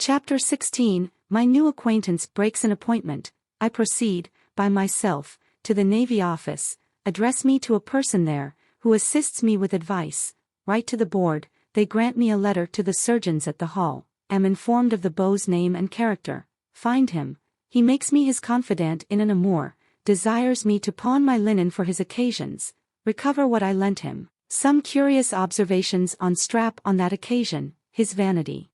Chapter 16, My new acquaintance breaks an appointment. I proceed, by myself, to the Navy office, address me to a person there, who assists me with advice, write to the board, they grant me a letter to the surgeons at the hall, am informed of the beau's name and character, find him, he makes me his confidant in an amour, desires me to pawn my linen for his occasions, recover what I lent him. Some curious observations on Strap on that occasion, his vanity.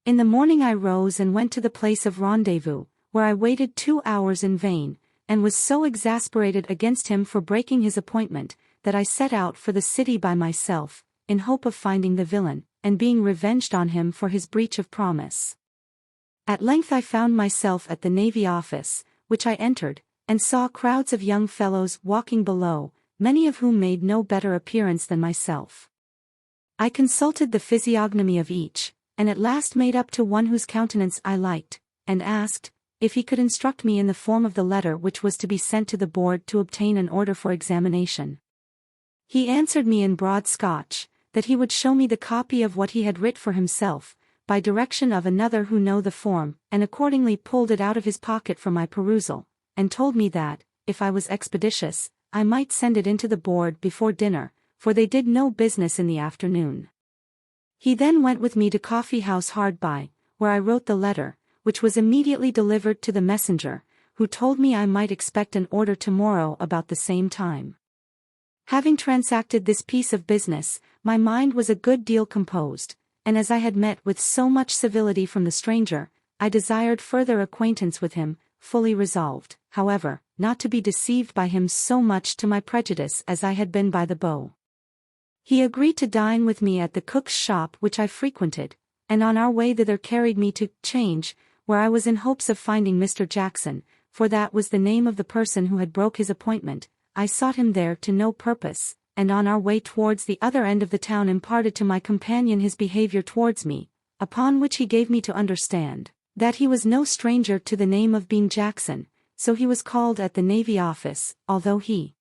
In the morning I rose and went to the place of rendezvous, where I waited 2 hours in vain, and was so exasperated against him for breaking his appointment, that I set out for the city by myself, in hope of finding the villain, and being revenged on him for his breach of promise. At length I found myself at the Navy office, which I entered, and saw crowds of young fellows walking below, many of whom made no better appearance than myself. I consulted the physiognomy of each, and at last made up to one whose countenance I liked, and asked, if he could instruct me in the form of the letter which was to be sent to the board to obtain an order for examination. He answered me in broad Scotch, that he would show me the copy of what he had writ for himself, by direction of another who know the form, and accordingly pulled it out of his pocket for my perusal, and told me that, if I was expeditious, I might send it into the board before dinner, for they did no business in the afternoon. He then went with me to coffee house hard by, where I wrote the letter, which was immediately delivered to the messenger, who told me I might expect an order tomorrow about the same time. Having transacted this piece of business, my mind was a good deal composed, and as I had met with so much civility from the stranger, I desired further acquaintance with him, fully resolved, however, not to be deceived by him so much to my prejudice as I had been by the beau. He agreed to dine with me at the cook's shop which I frequented, and on our way thither carried me to Change, where I was in hopes of finding Mr. Jackson, for that was the name of the person who had broke his appointment. I sought him there to no purpose, and on our way towards the other end of the town imparted to my companion his behavior towards me, upon which he gave me to understand, that he was no stranger to the name of being Jackson, so he was called at the Navy office, although he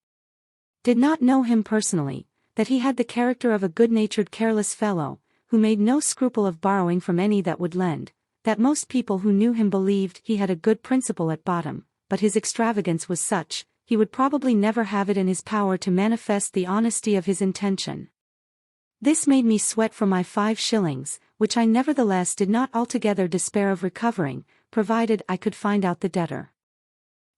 did not know him personally, that he had the character of a good-natured careless fellow, who made no scruple of borrowing from any that would lend, that most people who knew him believed he had a good principle at bottom, but his extravagance was such, he would probably never have it in his power to manifest the honesty of his intention. This made me sweat for my 5 shillings, which I nevertheless did not altogether despair of recovering, provided I could find out the debtor.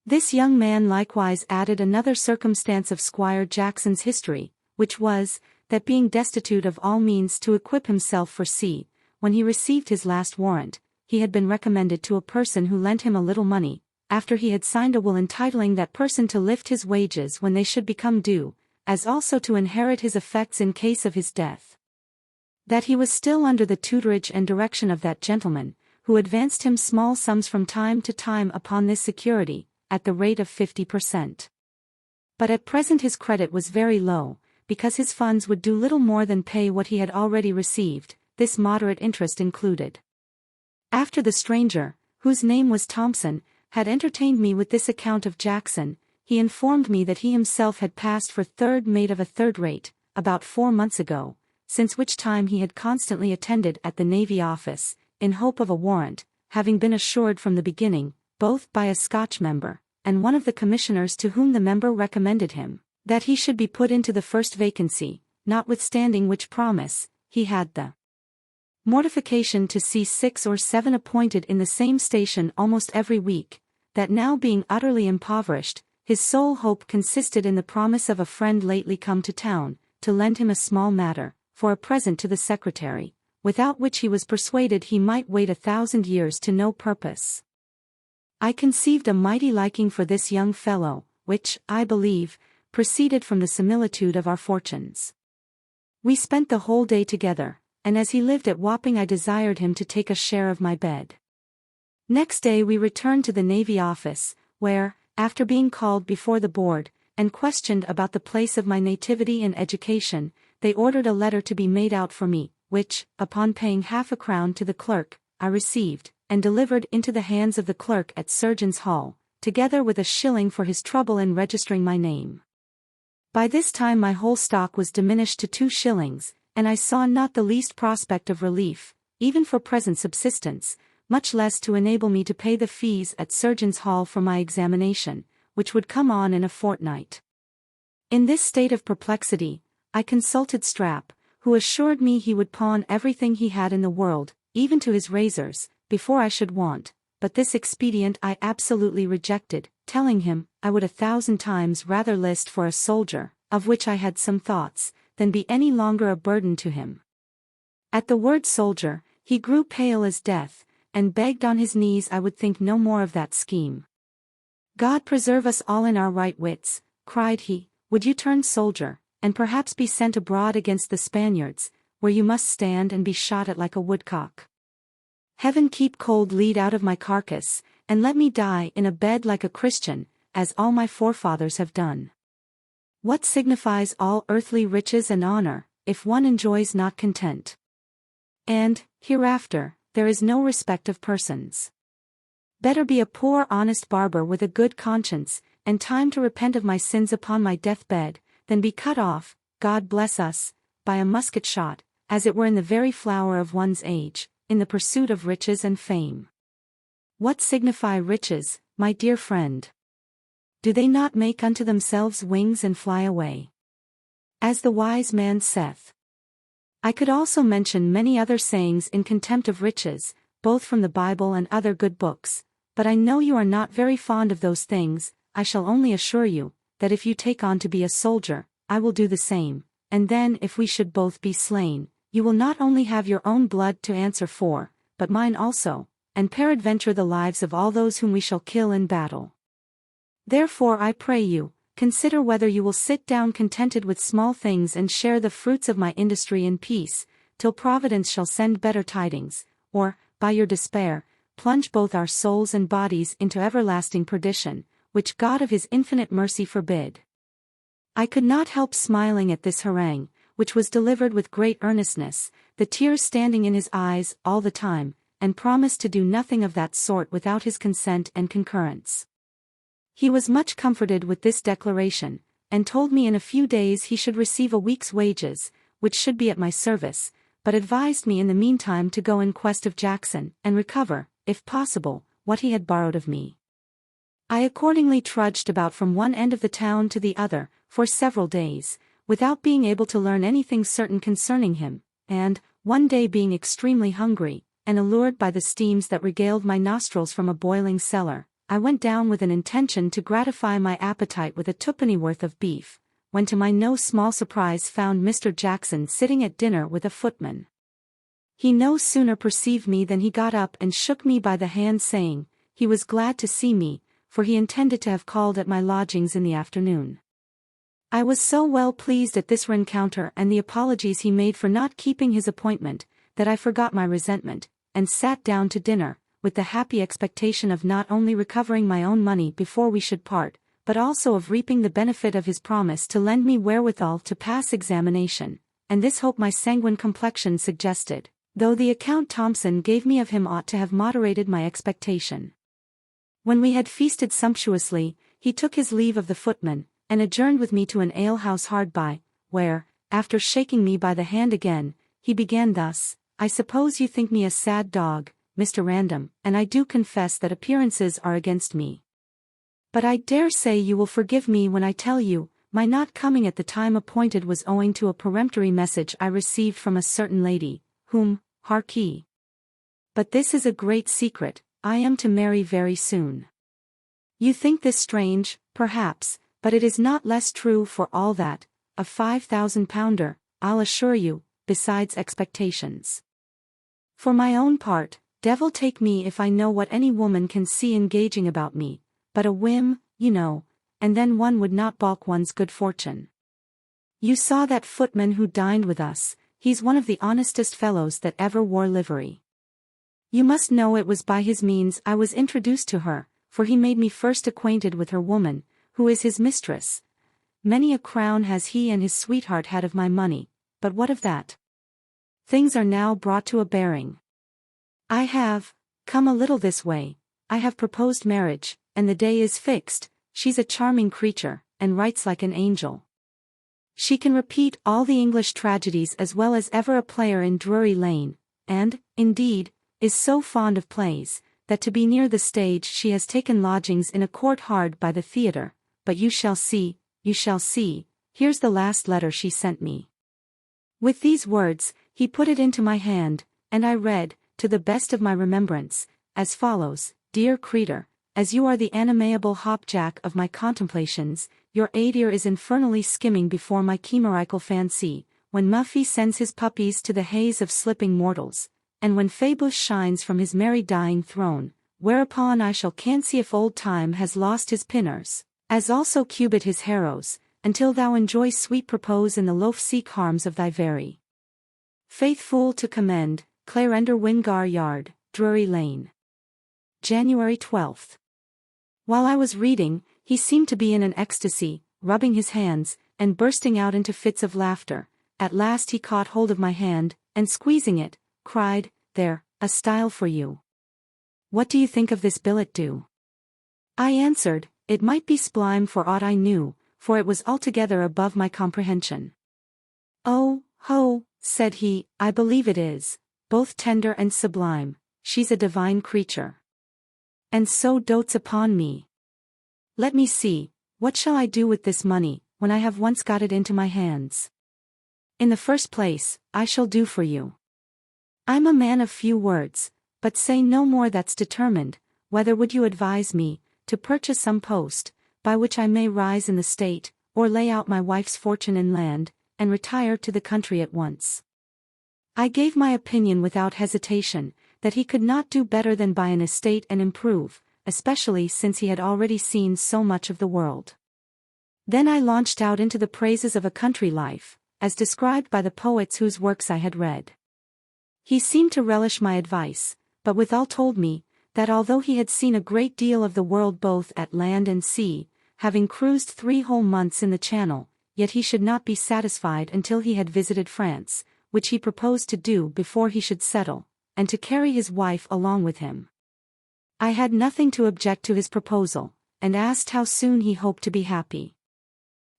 This young man likewise added another circumstance of Squire Jackson's history, which was, that being destitute of all means to equip himself for sea, when he received his last warrant, he had been recommended to a person who lent him a little money, after he had signed a will entitling that person to lift his wages when they should become due, as also to inherit his effects in case of his death. That he was still under the tutorage and direction of that gentleman, who advanced him small sums from time to time upon this security, at the rate of 50%. But at present his credit was very low, because his funds would do little more than pay what he had already received, this moderate interest included. After the stranger, whose name was Thompson, had entertained me with this account of Jackson, he informed me that he himself had passed for third mate of a third rate, about 4 months ago, since which time he had constantly attended at the Navy office, in hope of a warrant, having been assured from the beginning, both by a Scotch member, and one of the commissioners to whom the member recommended him, that he should be put into the first vacancy, notwithstanding which promise, he had the mortification to see 6 or 7 appointed in the same station almost every week, that now being utterly impoverished, his sole hope consisted in the promise of a friend lately come to town, to lend him a small matter, for a present to the secretary, without which he was persuaded he might wait 1,000 years to no purpose. I conceived a mighty liking for this young fellow, which, I believe, proceeded from the similitude of our fortunes. We spent the whole day together, and as he lived at Wapping I desired him to take a share of my bed. Next day we returned to the Navy office, where, after being called before the board, and questioned about the place of my nativity and education, they ordered a letter to be made out for me, which, upon paying half a crown to the clerk, I received, and delivered into the hands of the clerk at Surgeons' Hall, together with a shilling for his trouble in registering my name. By this time my whole stock was diminished to 2 shillings, and I saw not the least prospect of relief, even for present subsistence, much less to enable me to pay the fees at Surgeons' Hall for my examination, which would come on in a fortnight. In this state of perplexity, I consulted Strap, who assured me he would pawn everything he had in the world, even to his razors, before I should want, but this expedient I absolutely rejected, telling him I would 1,000 times rather list for a soldier, of which I had some thoughts, than be any longer a burden to him. At the word soldier, he grew pale as death, and begged on his knees I would think no more of that scheme. God preserve us all in our right wits, cried he, would you turn soldier, and perhaps be sent abroad against the Spaniards, where you must stand and be shot at like a woodcock. Heaven keep cold lead out of my carcass, and let me die in a bed like a Christian, as all my forefathers have done. What signifies all earthly riches and honor, if one enjoys not content? And, hereafter, there is no respect of persons. Better be a poor honest barber with a good conscience, and time to repent of my sins upon my deathbed, than be cut off, God bless us, by a musket shot, as it were in the very flower of one's age, in the pursuit of riches and fame. What signify riches, my dear friend? Do they not make unto themselves wings and fly away? As the wise man saith. I could also mention many other sayings in contempt of riches, both from the Bible and other good books, but I know you are not very fond of those things. I shall only assure you, that if you take on to be a soldier, I will do the same, and then if we should both be slain, you will not only have your own blood to answer for, but mine also, and peradventure the lives of all those whom we shall kill in battle. Therefore I pray you, consider whether you will sit down contented with small things and share the fruits of my industry in peace, till Providence shall send better tidings, or, by your despair, plunge both our souls and bodies into everlasting perdition, which God of his infinite mercy forbid. I could not help smiling at this harangue, which was delivered with great earnestness, the tears standing in his eyes all the time, and promised to do nothing of that sort without his consent and concurrence. He was much comforted with this declaration, and told me in a few days he should receive a week's wages, which should be at my service, but advised me in the meantime to go in quest of Jackson, and recover, if possible, what he had borrowed of me. I accordingly trudged about from one end of the town to the other, for several days, without being able to learn anything certain concerning him, and, one day being extremely hungry, and allured by the steams that regaled my nostrils from a boiling cellar, I went down with an intention to gratify my appetite with a twopennyworth of beef, when to my no small surprise found Mr. Jackson sitting at dinner with a footman. He no sooner perceived me than he got up and shook me by the hand, saying, he was glad to see me, for he intended to have called at my lodgings in the afternoon. I was so well pleased at this rencounter and the apologies he made for not keeping his appointment, that I forgot my resentment, and sat down to dinner, with the happy expectation of not only recovering my own money before we should part, but also of reaping the benefit of his promise to lend me wherewithal to pass examination, and this hope my sanguine complexion suggested, though the account Thompson gave me of him ought to have moderated my expectation. When we had feasted sumptuously, he took his leave of the footman, and adjourned with me to an alehouse hard by, where, after shaking me by the hand again, he began thus, I suppose you think me a sad dog, Mr. Random, and I do confess that appearances are against me. But I dare say you will forgive me when I tell you, my not coming at the time appointed was owing to a peremptory message I received from a certain lady, whom, hark ye. But this is a great secret, I am to marry very soon. You think this strange, perhaps, but it is not less true for all that, a 5,000-pounder, I'll assure you, besides expectations. For my own part, devil take me if I know what any woman can see engaging about me, but a whim, you know, and then one would not balk one's good fortune. You saw that footman who dined with us, he's one of the honestest fellows that ever wore livery. You must know it was by his means I was introduced to her, for he made me first acquainted with her woman, who is his mistress. Many a crown has he and his sweetheart had of my money, but what of that? Things are now brought to a bearing. I have come a little this way, I have proposed marriage, and the day is fixed. She's a charming creature, and writes like an angel. She can repeat all the English tragedies as well as ever a player in Drury Lane, and, indeed, is so fond of plays, that to be near the stage she has taken lodgings in a court hard by the theatre. But you shall see, here's the last letter she sent me. With these words, he put it into my hand, and I read, to the best of my remembrance, as follows: Dear Creator, as you are the animable hopjack of my contemplations, your ear is infernally skimming before my chimerical fancy, when Muffy sends his puppies to the haze of slipping mortals, and when Phoebus shines from his merry dying throne, whereupon I shall cancy if old Time has lost his pinners, as also Cubit his harrows, until thou enjoy sweet propose in the loaf seek harms of thy very faithful to commend, Clarender Wingar Yard, Drury Lane. January 12th. While I was reading, he seemed to be in an ecstasy, rubbing his hands, and bursting out into fits of laughter. At last he caught hold of my hand, and squeezing it, cried, There, a style for you. What do you think of this billet do? I answered, it might be splime for aught I knew, for it was altogether above my comprehension. Oh, ho, said he, I believe it is, both tender and sublime, she's a divine creature. And so dotes upon me. Let me see, what shall I do with this money, when I have once got it into my hands? In the first place, I shall do for you. I'm a man of few words, but say no more. That's determined. Whether would you advise me, to purchase some post, by which I may rise in the state, or lay out my wife's fortune in land, and retire to the country at once? I gave my opinion without hesitation, that he could not do better than buy an estate and improve, especially since he had already seen so much of the world. Then I launched out into the praises of a country life, as described by the poets whose works I had read. He seemed to relish my advice, but withal told me, that although he had seen a great deal of the world both at land and sea, having cruised 3 whole months in the Channel, yet he should not be satisfied until he had visited France, which he proposed to do before he should settle, and to carry his wife along with him. I had nothing to object to his proposal, and asked how soon he hoped to be happy.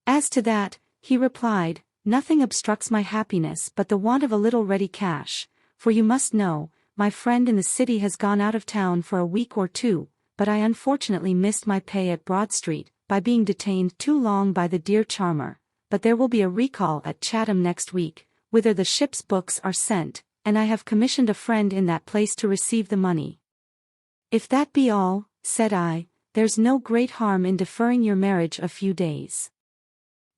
As to that, he replied, nothing obstructs my happiness but the want of a little ready cash, for you must know, my friend in the city has gone out of town for a week or 2, but I unfortunately missed my pay at Broad Street, by being detained too long by the dear charmer, but there will be a recall at Chatham next week, whither the ship's books are sent, and I have commissioned a friend in that place to receive the money. If that be all, said I, there's no great harm in deferring your marriage a few days.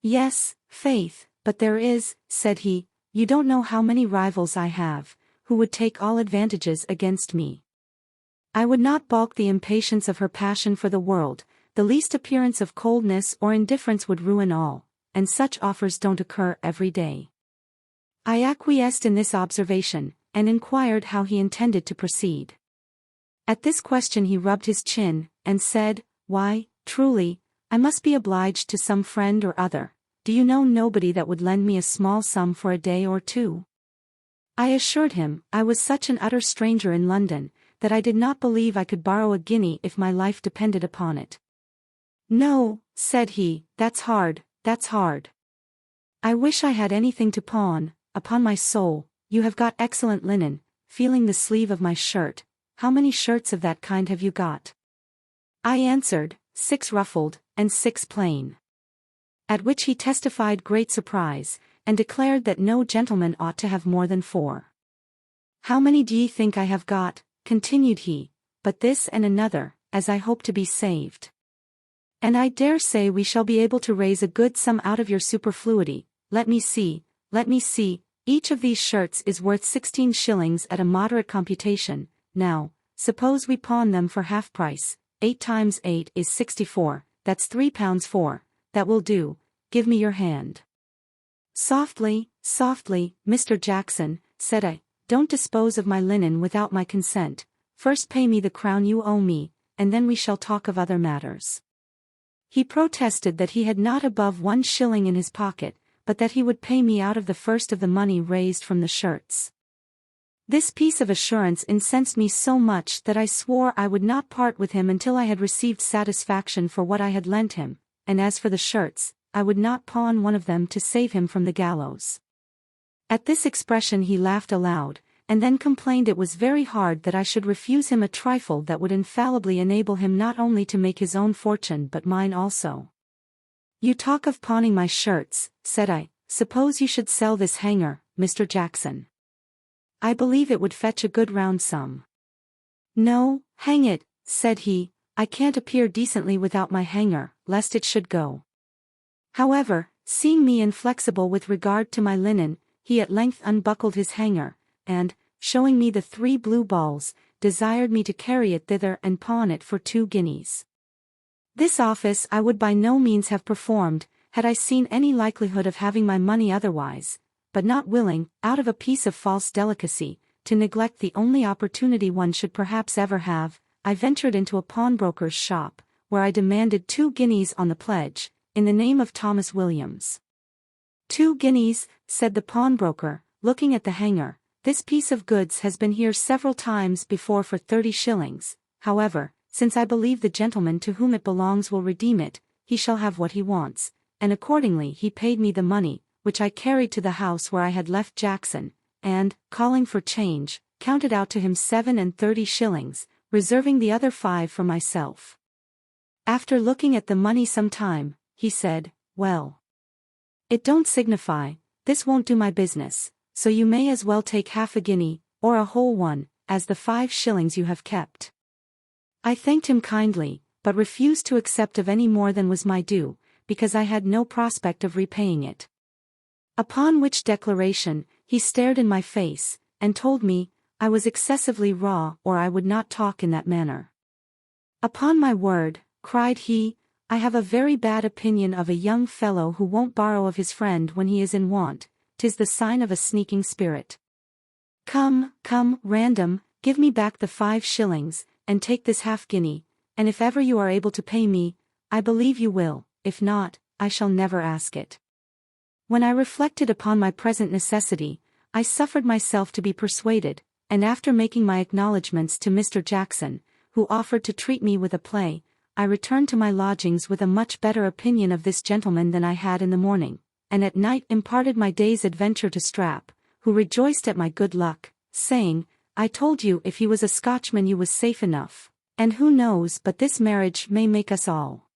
Yes, faith, but there is, said he, you don't know how many rivals I have, who would take all advantages against me. I would not balk the impatience of her passion for the world, the least appearance of coldness or indifference would ruin all, and such offers don't occur every day. I acquiesced in this observation, and inquired how he intended to proceed. At this question he rubbed his chin, and said, Why, truly, I must be obliged to some friend or other. Do you know nobody that would lend me a small sum for a day or 2? I assured him I was such an utter stranger in London, that I did not believe I could borrow a guinea if my life depended upon it. No, said he, that's hard, that's hard. I wish I had anything to pawn, upon my soul, you have got excellent linen, feeling the sleeve of my shirt, how many shirts of that kind have you got? I answered, 6 ruffled, and 6 plain. At which he testified great surprise, and declared that no gentleman ought to have more than 4. How many d'ye think I have got, continued he, but this and another, as I hope to be saved. And I dare say we shall be able to raise a good sum out of your superfluity. Let me see, each of these shirts is worth 16 shillings at a moderate computation. Now, suppose we pawn them for half price, 8 times 8 is 64, that's £3 that will do, give me your hand. Softly, Mr. Jackson, said I, don't dispose of my linen without my consent, first pay me the crown you owe me, and then we shall talk of other matters. He protested that he had not above 1 shilling in his pocket, but that he would pay me out of the first of the money raised from the shirts. This piece of assurance incensed me so much that I swore I would not part with him until I had received satisfaction for what I had lent him, and as for the shirts, I would not pawn one of them to save him from the gallows. At this expression he laughed aloud, and then complained it was very hard that I should refuse him a trifle that would infallibly enable him not only to make his own fortune but mine also. "You talk of pawning my shirts," said I. "Suppose you should sell this hanger, Mr. Jackson. I believe it would fetch a good round sum." "No, hang it," said he, "I can't appear decently without my hanger, lest it should go." However, seeing me inflexible with regard to my linen, he at length unbuckled his hanger, and, showing me the 3 blue balls, desired me to carry it thither and pawn it for 2 guineas. This office I would by no means have performed, had I seen any likelihood of having my money otherwise, but not willing, out of a piece of false delicacy, to neglect the only opportunity one should perhaps ever have, I ventured into a pawnbroker's shop, where I demanded 2 guineas on the pledge, in the name of Thomas Williams. 2 guineas, said the pawnbroker, looking at the hanger. "This piece of goods has been here several times before for 30 shillings, however, since I believe the gentleman to whom it belongs will redeem it, he shall have what he wants," and accordingly he paid me the money, which I carried to the house where I had left Jackson, and, calling for change, counted out to him 37 shillings, reserving the other 5 for myself. After looking at the money some time, he said, "Well, it don't signify, this won't do my business, so you may as well take half a guinea, or a whole one, as the 5 shillings you have kept." I thanked him kindly, but refused to accept of any more than was my due, because I had no prospect of repaying it. Upon which declaration, he stared in my face, and told me, I was excessively raw or I would not talk in that manner. "Upon my word," cried he, "I have a very bad opinion of a young fellow who won't borrow of his friend when he is in want. 'Tis the sign of a sneaking spirit. Come, Random, give me back the 5 shillings, and take this half guinea, and if ever you are able to pay me, I believe you will, if not, I shall never ask it." When I reflected upon my present necessity, I suffered myself to be persuaded, and after making my acknowledgments to Mr. Jackson, who offered to treat me with a play, I returned to my lodgings with a much better opinion of this gentleman than I had in the morning, and at night imparted my day's adventure to Strap, who rejoiced at my good luck, saying, "I told you if he was a Scotchman you was safe enough, and who knows but this marriage may make us all.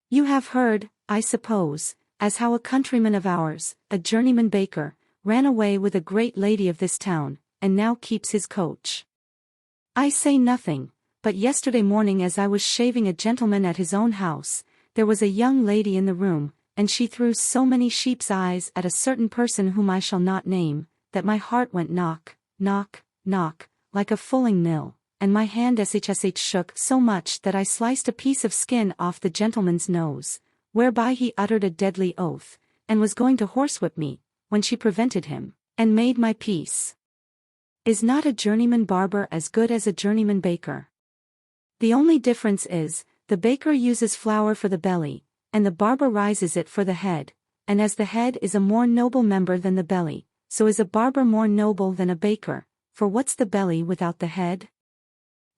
You have heard, I suppose, as how a countryman of ours, a journeyman baker, ran away with a great lady of this town, and now keeps his coach. I say nothing, but yesterday morning as I was shaving a gentleman at his own house, there was a young lady in the room, and she threw so many sheep's eyes at a certain person whom I shall not name, that my heart went knock, knock, knock, like a fulling mill, and my hand shsh shook so much that I sliced a piece of skin off the gentleman's nose, whereby he uttered a deadly oath, and was going to horsewhip me, when she prevented him, and made my peace. Is not a journeyman barber as good as a journeyman baker? The only difference is, the baker uses flour for the belly, and the barber rises it for the head, and as the head is a more noble member than the belly, so is a barber more noble than a baker, for what's the belly without the head?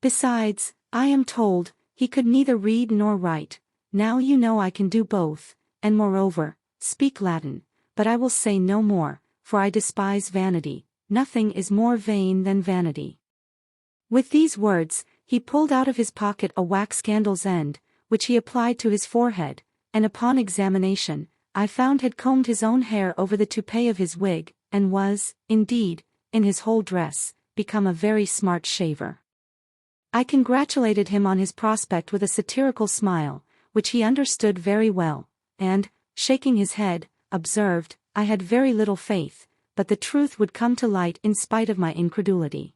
Besides, I am told, he could neither read nor write. Now you know I can do both, and moreover, speak Latin, but I will say no more, for I despise vanity. Nothing is more vain than vanity. With these words, he pulled out of his pocket a wax candle's end, which he applied to his forehead, and upon examination, I found had combed his own hair over the toupee of his wig, and was, indeed, in his whole dress, become a very smart shaver. I congratulated him on his prospect with a satirical smile, which he understood very well, and, shaking his head, observed, I had very little faith, but the truth would come to light in spite of my incredulity.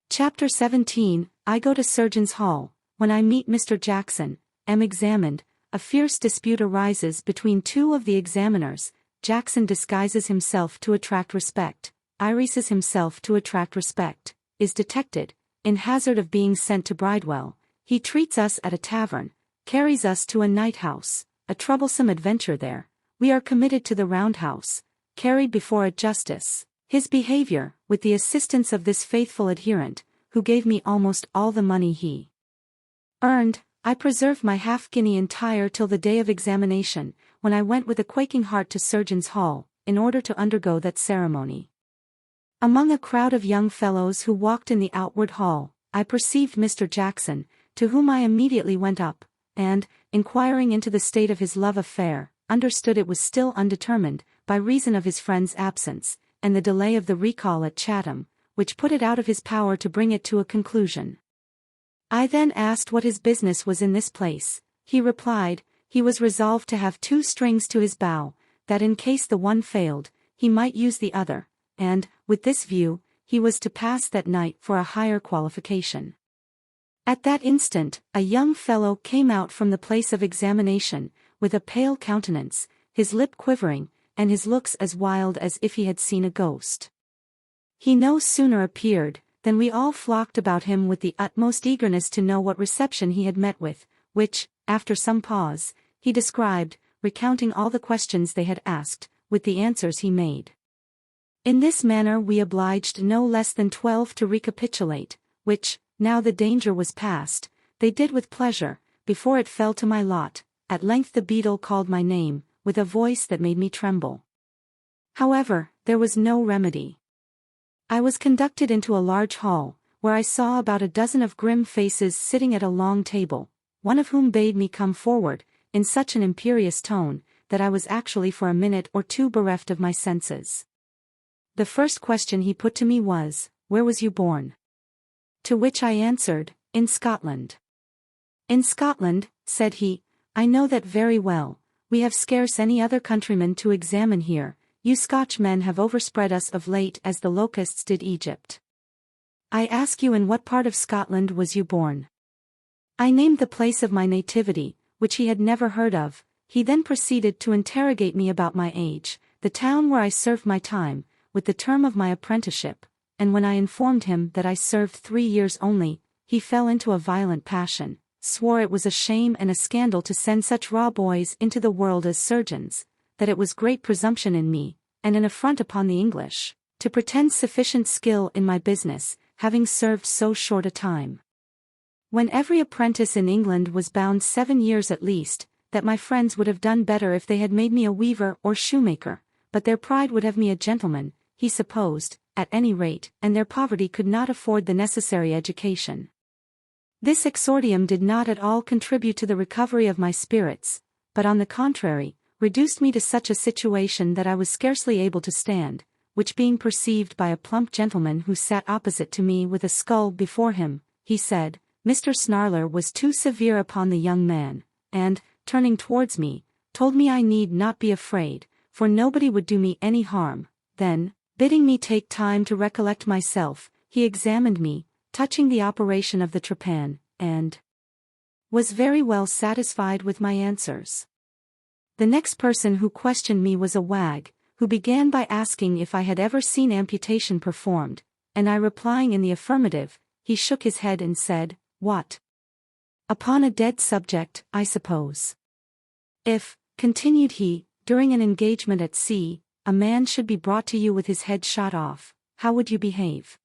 Chapter 17. I go to Surgeons' Hall. When I meet Mr. Jackson, am examined, a fierce dispute arises between 2 of the examiners. Jackson disguises himself to attract respect, irises himself to attract respect, is detected, in hazard of being sent to Bridewell, he treats us at a tavern, carries us to a night house, a troublesome adventure there, we are committed to the roundhouse, carried before a justice. His behavior, with the assistance of this faithful adherent, who gave me almost all the money he earned, I preserved my half-guinea entire till the day of examination, when I went with a quaking heart to Surgeons' Hall, in order to undergo that ceremony. Among a crowd of young fellows who walked in the outward hall, I perceived Mr. Jackson, to whom I immediately went up, and, inquiring into the state of his love affair, understood it was still undetermined, by reason of his friend's absence, and the delay of the recall at Chatham, which put it out of his power to bring it to a conclusion. I then asked what his business was in this place. He replied, he was resolved to have two strings to his bow, that in case the one failed, he might use the other, and, with this view, he was to pass that night for a higher qualification. At that instant, a young fellow came out from the place of examination, with a pale countenance, his lip quivering, and his looks as wild as if he had seen a ghost. He no sooner appeared, than we all flocked about him with the utmost eagerness to know what reception he had met with, which, after some pause, he described, recounting all the questions they had asked, with the answers he made. In this manner we obliged no less than 12 to recapitulate, which, now the danger was past, they did with pleasure. Before it fell to my lot, at length the beadle called my name, with a voice that made me tremble. However, there was no remedy. I was conducted into a large hall, where I saw about a dozen of grim faces sitting at a long table, one of whom bade me come forward, in such an imperious tone, that I was actually for a minute or two bereft of my senses. The first question he put to me was, "Where was you born?" To which I answered, "In Scotland." "In Scotland," said he, "I know that very well. We have scarce any other countryman to examine here. You Scotchmen have overspread us of late as the locusts did Egypt. I ask you, in what part of Scotland was you born?" I named the place of my nativity, which he had never heard of. He then proceeded to interrogate me about my age, the town where I served my time, with the term of my apprenticeship, and when I informed him that I served 3 years only, he fell into a violent passion, swore it was a shame and a scandal to send such raw boys into the world as surgeons, that it was great presumption in me, and an affront upon the English, to pretend sufficient skill in my business, having served so short a time. When every apprentice in England was bound 7 years at least, that my friends would have done better if they had made me a weaver or shoemaker, but their pride would have me a gentleman, he supposed, at any rate, and their poverty could not afford the necessary education. This exordium did not at all contribute to the recovery of my spirits, but on the contrary, reduced me to such a situation that I was scarcely able to stand, which being perceived by a plump gentleman who sat opposite to me with a skull before him, he said, Mr. Snarler was too severe upon the young man, and, turning towards me, told me I need not be afraid, for nobody would do me any harm. Then, bidding me take time to recollect myself, he examined me, touching the operation of the trepan, and was very well satisfied with my answers. The next person who questioned me was a wag, who began by asking if I had ever seen amputation performed, and I replying in the affirmative, he shook his head and said, "What? Upon a dead subject, I suppose. If," continued he, "during an engagement at sea, a man should be brought to you with his head shot off, how would you behave?"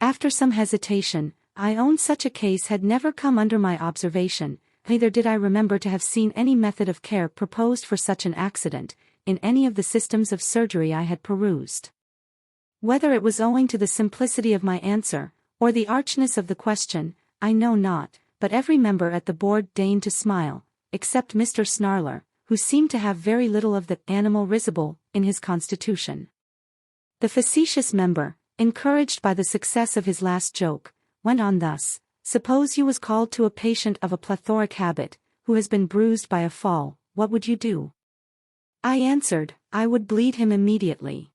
After some hesitation, I owned such a case had never come under my observation, neither did I remember to have seen any method of care proposed for such an accident, in any of the systems of surgery I had perused. Whether it was owing to the simplicity of my answer, or the archness of the question, I know not, but every member at the board deigned to smile, except Mr. Snarler, who seemed to have very little of the animal risible in his constitution. The facetious member, encouraged by the success of his last joke, went on thus: "Suppose you was called to a patient of a plethoric habit, who has been bruised by a fall, what would you do?" I answered, I would bleed him immediately.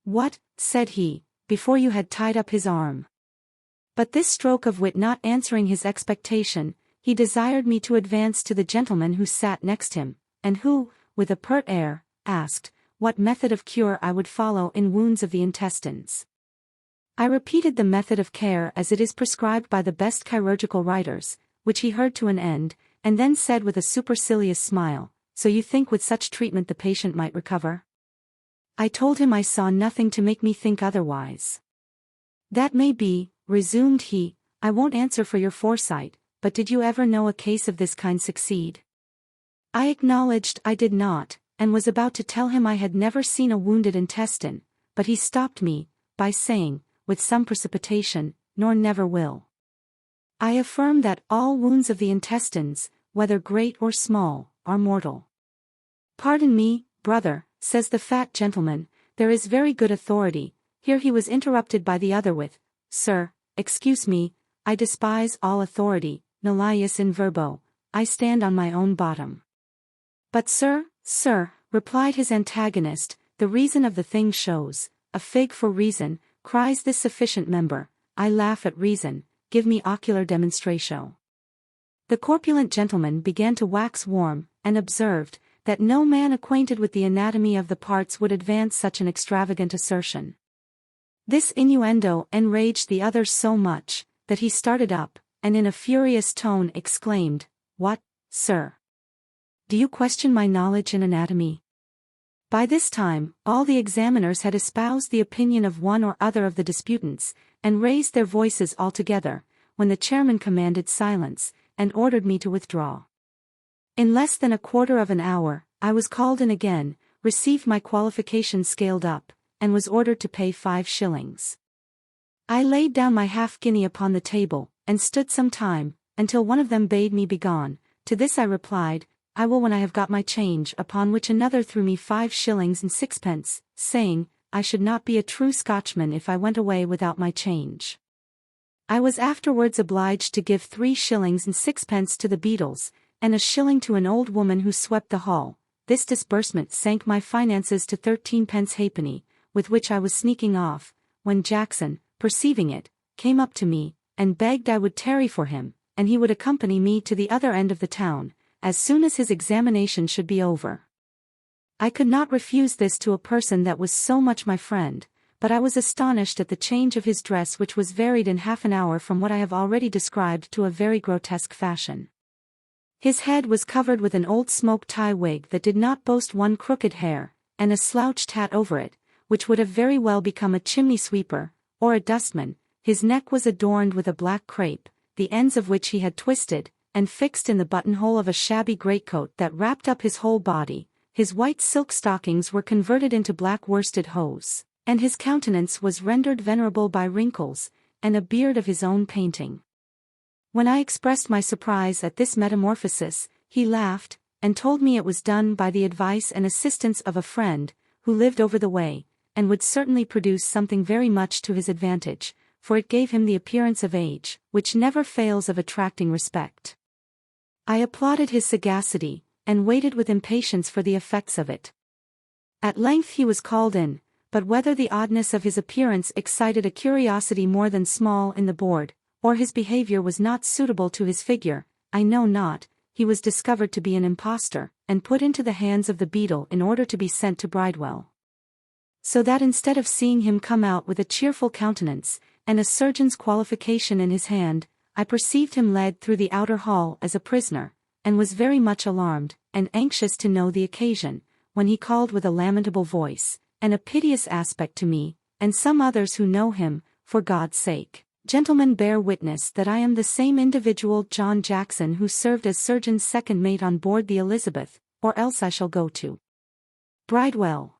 "What," said he, "before you had tied up his arm?" But this stroke of wit not answering his expectation, he desired me to advance to the gentleman who sat next him, and who, with a pert air, asked, what method of cure I would follow in wounds of the intestines. I repeated the method of care as it is prescribed by the best chirurgical writers, which he heard to an end, and then said with a supercilious smile, "So you think with such treatment the patient might recover?" I told him I saw nothing to make me think otherwise. "That may be," resumed he, "I won't answer for your foresight, but did you ever know a case of this kind succeed?" I acknowledged I did not, and was about to tell him I had never seen a wounded intestine, but he stopped me, by saying, with some precipitation, nor never will. I affirm that all wounds of the intestines, whether great or small, are mortal. Pardon me, brother, says the fat gentleman, there is very good authority. Here he was interrupted by the other with, Sir, excuse me, I despise all authority, nullius in verbo, I stand on my own bottom. But sir, replied his antagonist, the reason of the thing shows, a fig for reason, cries this sufficient member, I laugh at reason, give me ocular demonstratio. The corpulent gentleman began to wax warm, and observed, that no man acquainted with the anatomy of the parts would advance such an extravagant assertion. This innuendo enraged the other so much, that he started up, and in a furious tone exclaimed, What, sir? Do you question my knowledge in anatomy? By this time, all the examiners had espoused the opinion of one or other of the disputants, and raised their voices all together, when the chairman commanded silence, and ordered me to withdraw. In less than a quarter of an hour, I was called in again, received my qualifications scaled up, and was ordered to pay 5 shillings. I laid down my half-guinea upon the table, and stood some time, until one of them bade me begone. To this I replied, I will when I have got my change, upon which another threw me 5 shillings and 6pence, saying, I should not be a true Scotchman if I went away without my change. I was afterwards obliged to give 3 shillings and 6pence to the beadles, and a shilling to an old woman who swept the hall. This disbursement sank my finances to 13pence halfpenny, with which I was sneaking off, when Jackson, perceiving it, came up to me, and begged I would tarry for him, and he would accompany me to the other end of the town, as soon as his examination should be over. I could not refuse this to a person that was so much my friend, but I was astonished at the change of his dress, which was varied in half an hour from what I have already described to a very grotesque fashion. His head was covered with an old smoke tie wig that did not boast one crooked hair, and a slouched hat over it, which would have very well become a chimney sweeper, or a dustman. His neck was adorned with a black crape, the ends of which he had twisted, and fixed in the buttonhole of a shabby greatcoat that wrapped up his whole body. His white silk stockings were converted into black worsted hose, and his countenance was rendered venerable by wrinkles, and a beard of his own painting. When I expressed my surprise at this metamorphosis, he laughed, and told me it was done by the advice and assistance of a friend, who lived over the way, and would certainly produce something very much to his advantage, for it gave him the appearance of age, which never fails of attracting respect. I applauded his sagacity, and waited with impatience for the effects of it. At length he was called in, but whether the oddness of his appearance excited a curiosity more than small in the board, or his behavior was not suitable to his figure, I know not. He was discovered to be an impostor, and put into the hands of the beadle in order to be sent to Bridewell. So that instead of seeing him come out with a cheerful countenance, and a surgeon's qualification in his hand, I perceived him led through the outer hall as a prisoner, and was very much alarmed, and anxious to know the occasion, when he called with a lamentable voice, and a piteous aspect to me, and some others who know him, For God's sake, gentlemen, bear witness that I am the same individual John Jackson who served as surgeon's second mate on board the Elizabeth, or else I shall go to Bridewell.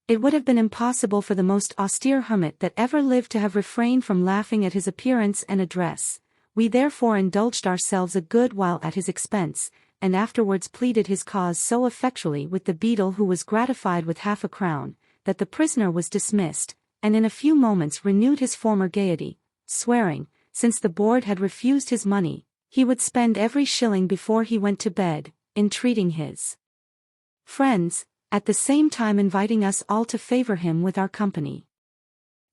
It would have been impossible for the most austere hermit that ever lived to have refrained from laughing at his appearance and address. We therefore indulged ourselves a good while at his expense, and afterwards pleaded his cause so effectually with the beadle, who was gratified with half a crown, that the prisoner was dismissed, and in a few moments renewed his former gaiety, swearing, since the board had refused his money, he would spend every shilling before he went to bed, entreating his friends, at the same time inviting us all to favor him with our company.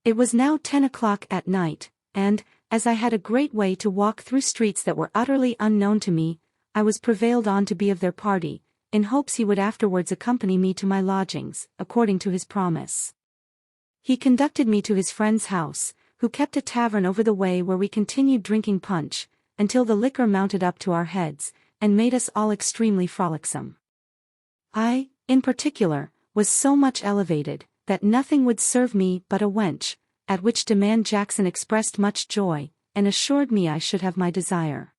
It was now 10 o'clock at night, and, as I had a great way to walk through streets that were utterly unknown to me, I was prevailed on to be of their party, in hopes he would afterwards accompany me to my lodgings, according to his promise. He conducted me to his friend's house, who kept a tavern over the way, where we continued drinking punch, until the liquor mounted up to our heads, and made us all extremely frolicsome. I, in particular, was so much elevated, that nothing would serve me but a wench, at which demand Jackson expressed much joy, and assured me I should have my desire.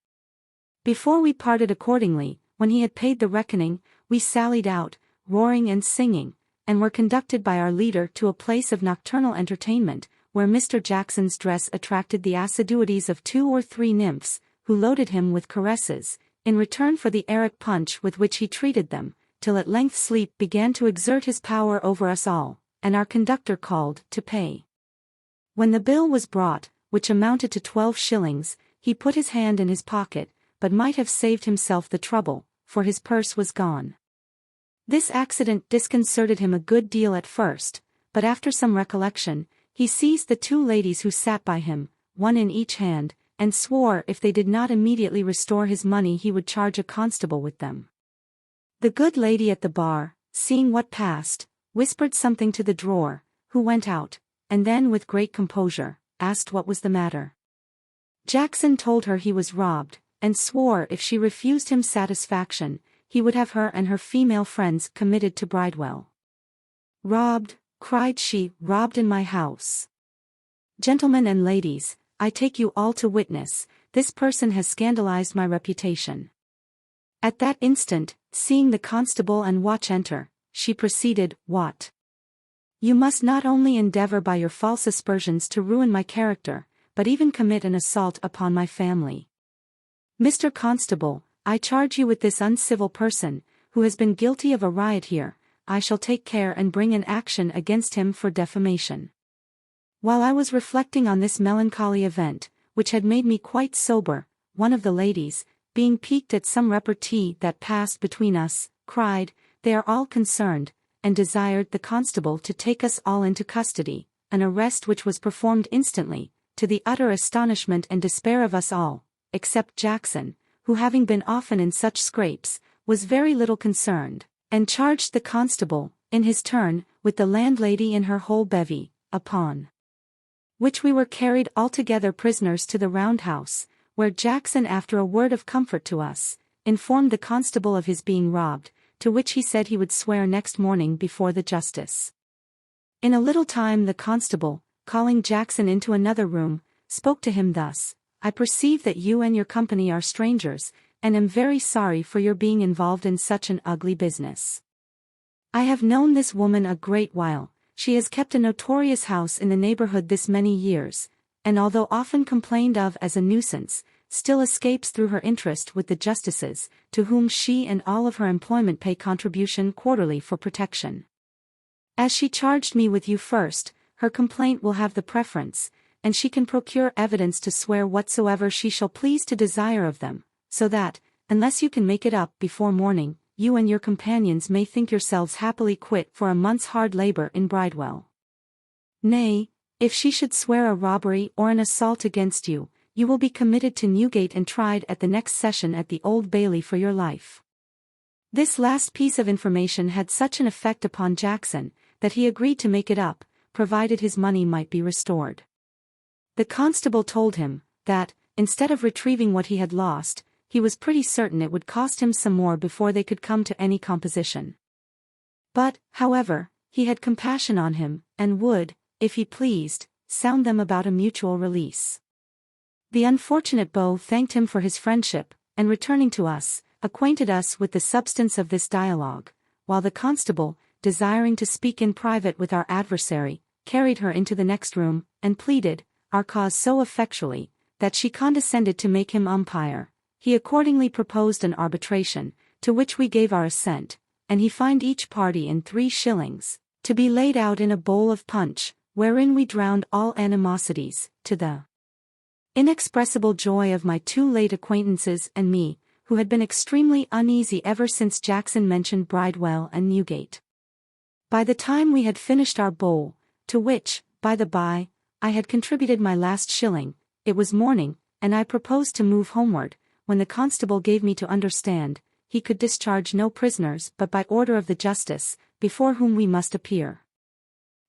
Before we parted accordingly, when he had paid the reckoning, we sallied out, roaring and singing, and were conducted by our leader to a place of nocturnal entertainment, where Mr. Jackson's dress attracted the assiduities of 2 or 3 nymphs, who loaded him with caresses, in return for the arrack punch with which he treated them, till at length sleep began to exert his power over us all, and our conductor called to pay. When the bill was brought, which amounted to 12 shillings, he put his hand in his pocket, but might have saved himself the trouble, for his purse was gone. This accident disconcerted him a good deal at first, but after some recollection, he seized the 2 ladies who sat by him, one in each hand, and swore if they did not immediately restore his money he would charge a constable with them. The good lady at the bar, seeing what passed, whispered something to the drawer, who went out, and then with great composure, asked what was the matter. Jackson told her he was robbed, and swore if she refused him satisfaction, he would have her and her female friends committed to Bridewell. "Robbed," cried she, "robbed in my house. Gentlemen and ladies, I take you all to witness, this person has scandalized my reputation." At that instant, seeing the constable and watch enter, she proceeded, "What? You must not only endeavor by your false aspersions to ruin my character, but even commit an assault upon my family. Mr. Constable, I charge you with this uncivil person, who has been guilty of a riot here. I shall take care and bring an action against him for defamation." While I was reflecting on this melancholy event, which had made me quite sober, one of the ladies, being piqued at some repartee that passed between us, cried, "They are all concerned," and desired the constable to take us all into custody, an arrest which was performed instantly, to the utter astonishment and despair of us all, except Jackson, who having been often in such scrapes, was very little concerned, and charged the constable, in his turn, with the landlady and her whole bevy, upon which we were carried altogether prisoners to the round-house, where Jackson, after a word of comfort to us, informed the constable of his being robbed, to which he said he would swear next morning before the justice. In a little time the constable, calling Jackson into another room, spoke to him thus: "I perceive that you and your company are strangers, and am very sorry for your being involved in such an ugly business. I have known this woman a great while. She has kept a notorious house in the neighborhood this many years, and although often complained of as a nuisance, still escapes through her interest with the justices, to whom she and all of her employment pay contribution quarterly for protection. As she charged me with you first, her complaint will have the preference, and she can procure evidence to swear whatsoever she shall please to desire of them, so that, unless you can make it up before morning, you and your companions may think yourselves happily quit for a month's hard labor in Bridewell. Nay, if she should swear a robbery or an assault against you, you will be committed to Newgate and tried at the next session at the Old Bailey for your life." This last piece of information had such an effect upon Jackson, that he agreed to make it up, provided his money might be restored. The constable told him, that, instead of retrieving what he had lost, he was pretty certain it would cost him some more before they could come to any composition. But, however, he had compassion on him, and would, if he pleased, sound them about a mutual release. The unfortunate beau thanked him for his friendship, and returning to us, acquainted us with the substance of this dialogue, while the constable, desiring to speak in private with our adversary, carried her into the next room, and pleaded our cause so effectually, that she condescended to make him umpire. He accordingly proposed an arbitration, to which we gave our assent, and he fined each party in 3 shillings, to be laid out in a bowl of punch, wherein we drowned all animosities, to the inexpressible joy of my 2 late acquaintances and me, who had been extremely uneasy ever since Jackson mentioned Bridewell and Newgate. By the time we had finished our bowl, to which, by the by, I had contributed my last shilling, it was morning, and I proposed to move homeward, when the constable gave me to understand, he could discharge no prisoners but by order of the justice, before whom we must appear.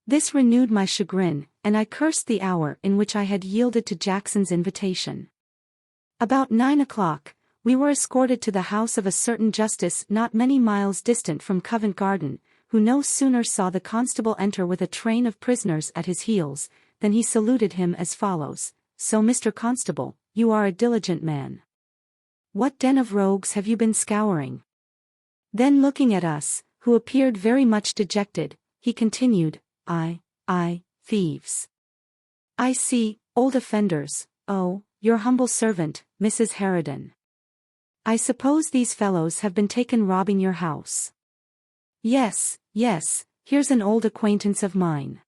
This renewed my chagrin, and I cursed the hour in which I had yielded to Jackson's invitation. About 9 o'clock, we were escorted to the house of a certain justice not many miles distant from Covent Garden, who no sooner saw the constable enter with a train of prisoners at his heels, than he saluted him as follows: "So, Mr. Constable, you are a diligent man. What den of rogues have you been scouring?" Then looking at us, who appeared very much dejected, he continued, thieves. I see, old offenders, oh, your humble servant, Mrs. Harridan. I suppose these fellows have been taken robbing your house. Yes, here's an old acquaintance of mine.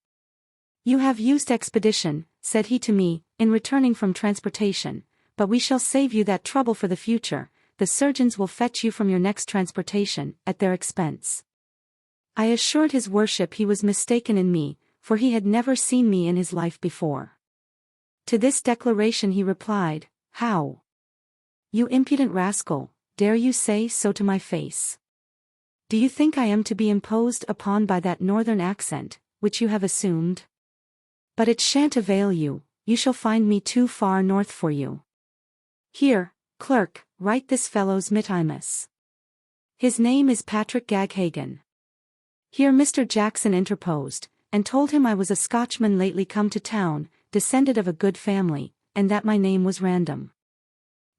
You have used expedition, said he to me, in returning from transportation, but we shall save you that trouble for the future. The surgeons will fetch you from your next transportation, at their expense. I assured his worship he was mistaken in me, for he had never seen me in his life before. To this declaration he replied, How? You impudent rascal, dare you say so to my face? Do you think I am to be imposed upon by that northern accent, which you have assumed? But it shan't avail you, you shall find me too far north for you. Here, clerk, write this fellow's mittimus. His name is Patrick Gaghagan. Here Mr. Jackson interposed, and told him I was a Scotchman lately come to town, descended of a good family, and that my name was Random.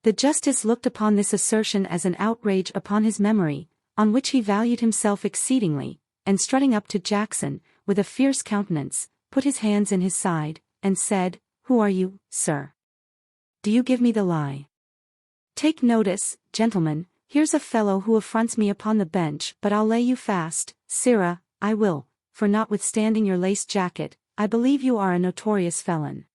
The justice looked upon this assertion as an outrage upon his memory, on which he valued himself exceedingly, and strutting up to Jackson, with a fierce countenance, put his hands in his side, and said, Who are you, sir? Do you give me the lie? Take notice, gentlemen, here's a fellow who affronts me upon the bench, but I'll lay you fast, sirrah, I will, for notwithstanding your laced jacket, I believe you are a notorious felon.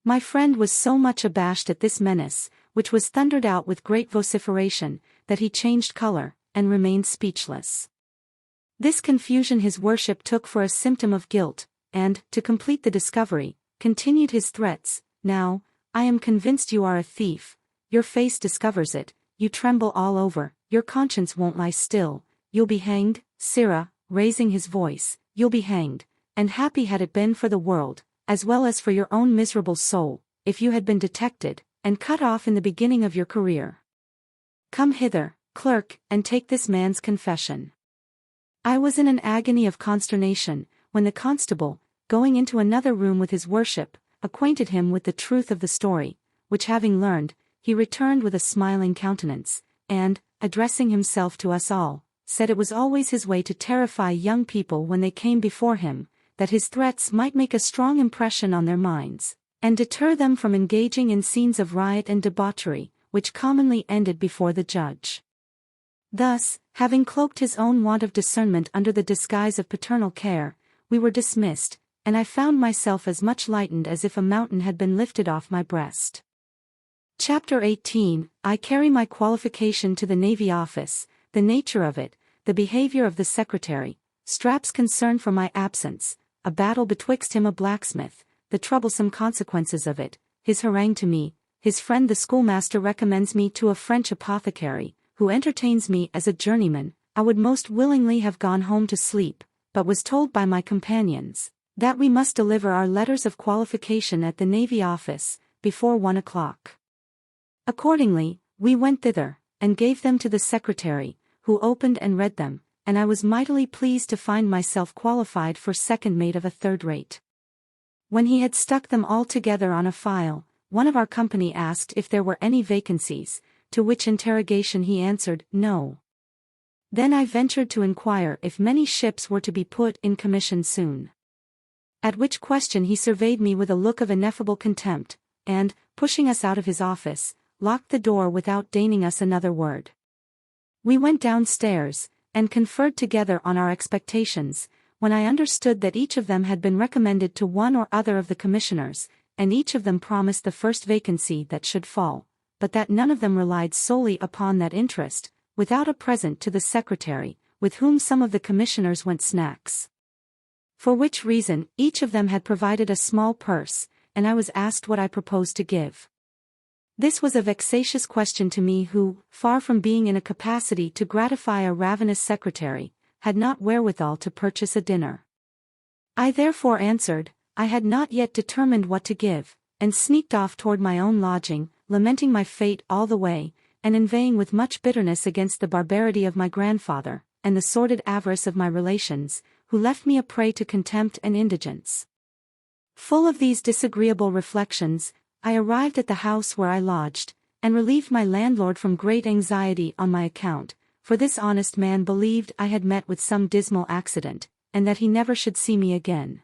My friend was so much abashed at this menace, which was thundered out with great vociferation, that he changed color, and remained speechless. This confusion his worship took for a symptom of guilt, and, to complete the discovery, continued his threats. Now, I am convinced you are a thief, your face discovers it, you tremble all over, your conscience won't lie still, you'll be hanged, sirrah, raising his voice, you'll be hanged, and happy had it been for the world, as well as for your own miserable soul, if you had been detected, and cut off in the beginning of your career. Come hither, clerk, and take this man's confession. I was in an agony of consternation, when the constable, going into another room with his worship, acquainted him with the truth of the story, which having learned, he returned with a smiling countenance, and, addressing himself to us all, said it was always his way to terrify young people when they came before him, that his threats might make a strong impression on their minds, and deter them from engaging in scenes of riot and debauchery, which commonly ended before the judge. Thus, having cloaked his own want of discernment under the disguise of paternal care, we were dismissed, and I found myself as much lightened as if a mountain had been lifted off my breast. Chapter 18. I carry my qualification to the Navy Office, the nature of it, the behavior of the secretary, Strap's concern for my absence, a battle betwixt him a blacksmith, the troublesome consequences of it, his harangue to me, his friend the schoolmaster recommends me to a French apothecary, who entertains me as a journeyman. I would most willingly have gone home to sleep, but was told by my companions, that we must deliver our letters of qualification at the Navy Office, before 1 o'clock. Accordingly, we went thither, and gave them to the secretary, who opened and read them, and I was mightily pleased to find myself qualified for second mate of a third rate. When he had stuck them all together on a file, one of our company asked if there were any vacancies, to which interrogation he answered, no. Then I ventured to inquire if many ships were to be put in commission soon. At which question he surveyed me with a look of ineffable contempt, and, pushing us out of his office, locked the door without deigning us another word. We went downstairs, and conferred together on our expectations, when I understood that each of them had been recommended to one or other of the commissioners, and each of them promised the first vacancy that should fall, but that none of them relied solely upon that interest, without a present to the secretary, with whom some of the commissioners went snacks. For which reason, each of them had provided a small purse, and I was asked what I proposed to give. This was a vexatious question to me who, far from being in a capacity to gratify a ravenous secretary, had not wherewithal to purchase a dinner. I therefore answered, I had not yet determined what to give, and sneaked off toward my own lodging, lamenting my fate all the way, and inveighing with much bitterness against the barbarity of my grandfather, and the sordid avarice of my relations, who left me a prey to contempt and indigence. Full of these disagreeable reflections, I arrived at the house where I lodged, and relieved my landlord from great anxiety on my account, for this honest man believed I had met with some dismal accident, and that he never should see me again.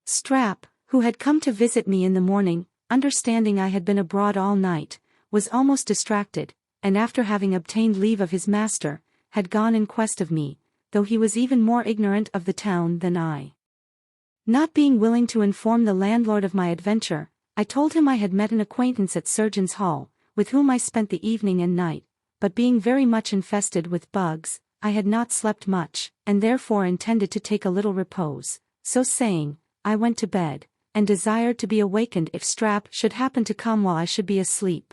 Strap, who had come to visit me in the morning, understanding I had been abroad all night, was almost distracted, and after having obtained leave of his master, had gone in quest of me, though he was even more ignorant of the town than I. Not being willing to inform the landlord of my adventure, I told him I had met an acquaintance at Surgeons' Hall, with whom I spent the evening and night, but being very much infested with bugs, I had not slept much, and therefore intended to take a little repose. So saying, I went to bed, and desired to be awakened if Strap should happen to come while I should be asleep.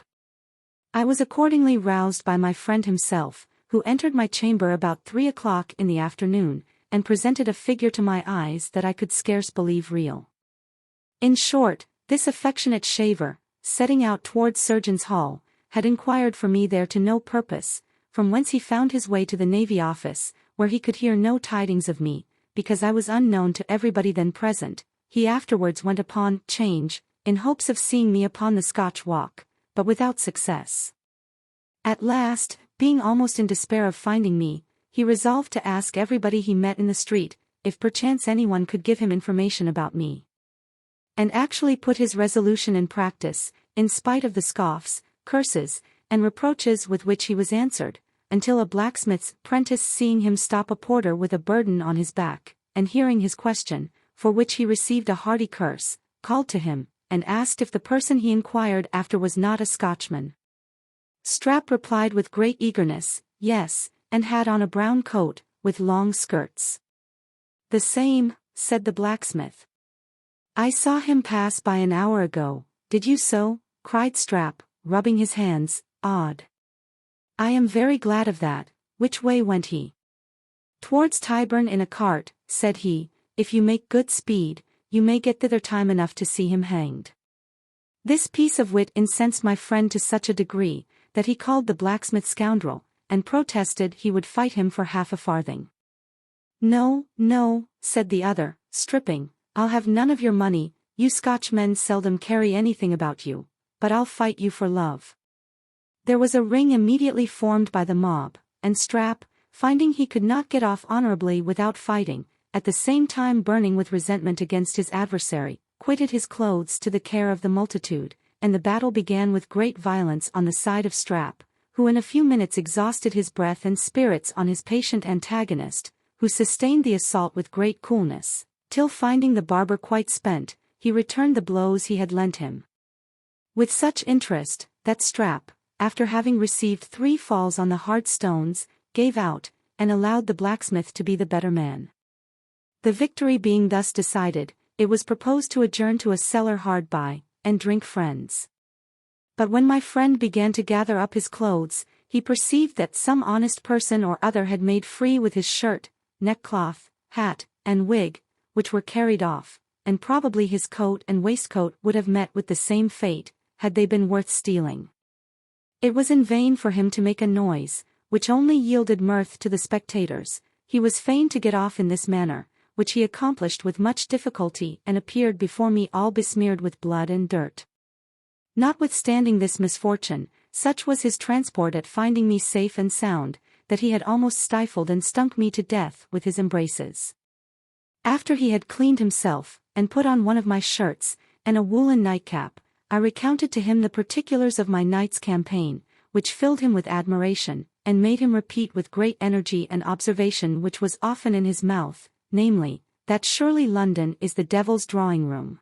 I was accordingly roused by my friend himself, who entered my chamber about 3 o'clock in the afternoon, and presented a figure to my eyes that I could scarce believe real. In short, this affectionate shaver, setting out towards Surgeons' Hall, had inquired for me there to no purpose, from whence he found his way to the Navy Office, where he could hear no tidings of me, because I was unknown to everybody then present. He afterwards went upon 'Change, in hopes of seeing me upon the Scotch walk, but without success. At last, being almost in despair of finding me, he resolved to ask everybody he met in the street, if perchance anyone could give him information about me. And actually put his resolution in practice, in spite of the scoffs, curses, and reproaches with which he was answered, until a blacksmith's prentice, seeing him stop a porter with a burden on his back, and hearing his question, for which he received a hearty curse, called to him, and asked if the person he inquired after was not a Scotchman. Strap replied with great eagerness, yes, and had on a brown coat, with long skirts. The same, said the blacksmith. I saw him pass by an hour ago. Did you so? Cried Strap, rubbing his hands. Odd. I am very glad of that. Which way went he? Towards Tyburn in a cart, said he. If you make good speed, you may get thither time enough to see him hanged. This piece of wit incensed my friend to such a degree, that he called the blacksmith scoundrel, and protested he would fight him for half a farthing. No, no, said the other, stripping, I'll have none of your money, you Scotchmen seldom carry anything about you, but I'll fight you for love. There was a ring immediately formed by the mob, and Strap, finding he could not get off honorably without fighting, at the same time burning with resentment against his adversary, quitted his clothes to the care of the multitude, and the battle began with great violence on the side of Strap, who in a few minutes exhausted his breath and spirits on his patient antagonist, who sustained the assault with great coolness, till finding the barber quite spent, he returned the blows he had lent him with such interest, that Strap, after having received 3 falls on the hard stones, gave out, and allowed the blacksmith to be the better man. The victory being thus decided, it was proposed to adjourn to a cellar hard by, and drink friends. But when my friend began to gather up his clothes, he perceived that some honest person or other had made free with his shirt, neckcloth, hat, and wig, which were carried off, and probably his coat and waistcoat would have met with the same fate, had they been worth stealing. It was in vain for him to make a noise, which only yielded mirth to the spectators. He was fain to get off in this manner, which he accomplished with much difficulty, and appeared before me all besmeared with blood and dirt. Notwithstanding this misfortune, such was his transport at finding me safe and sound, that he had almost stifled and stunk me to death with his embraces. After he had cleaned himself, and put on one of my shirts, and a woolen nightcap, I recounted to him the particulars of my night's campaign, which filled him with admiration, and made him repeat with great energy an observation which was often in his mouth, namely, that surely London is the devil's drawing-room.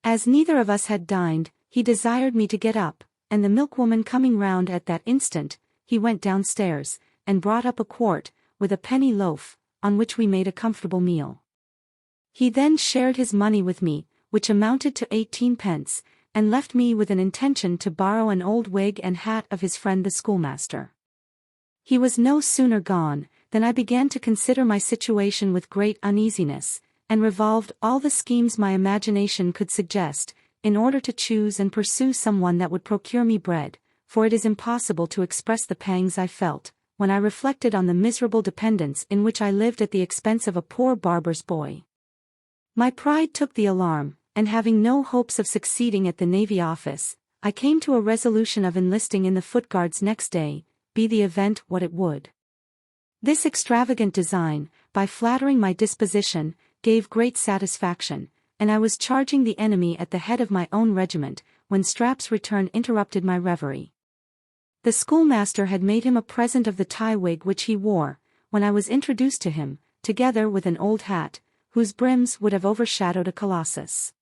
As neither of us had dined, he desired me to get up, and the milkwoman coming round at that instant, he went downstairs, and brought up a quart, with a penny loaf, on which we made a comfortable meal. He then shared his money with me, which amounted to 18 pence, and left me with an intention to borrow an old wig and hat of his friend the schoolmaster. He was no sooner gone, than I began to consider my situation with great uneasiness, and revolved all the schemes my imagination could suggest, in order to choose and pursue someone that would procure me bread, for it is impossible to express the pangs I felt, when I reflected on the miserable dependence in which I lived at the expense of a poor barber's boy. My pride took the alarm, and having no hopes of succeeding at the Navy Office, I came to a resolution of enlisting in the Foot Guards next day, be the event what it would. This extravagant design, by flattering my disposition, gave great satisfaction, and I was charging the enemy at the head of my own regiment, when Strap's return interrupted my reverie. The schoolmaster had made him a present of the tie wig which he wore, when I was introduced to him, together with an old hat, whose brims would have overshadowed a colossus.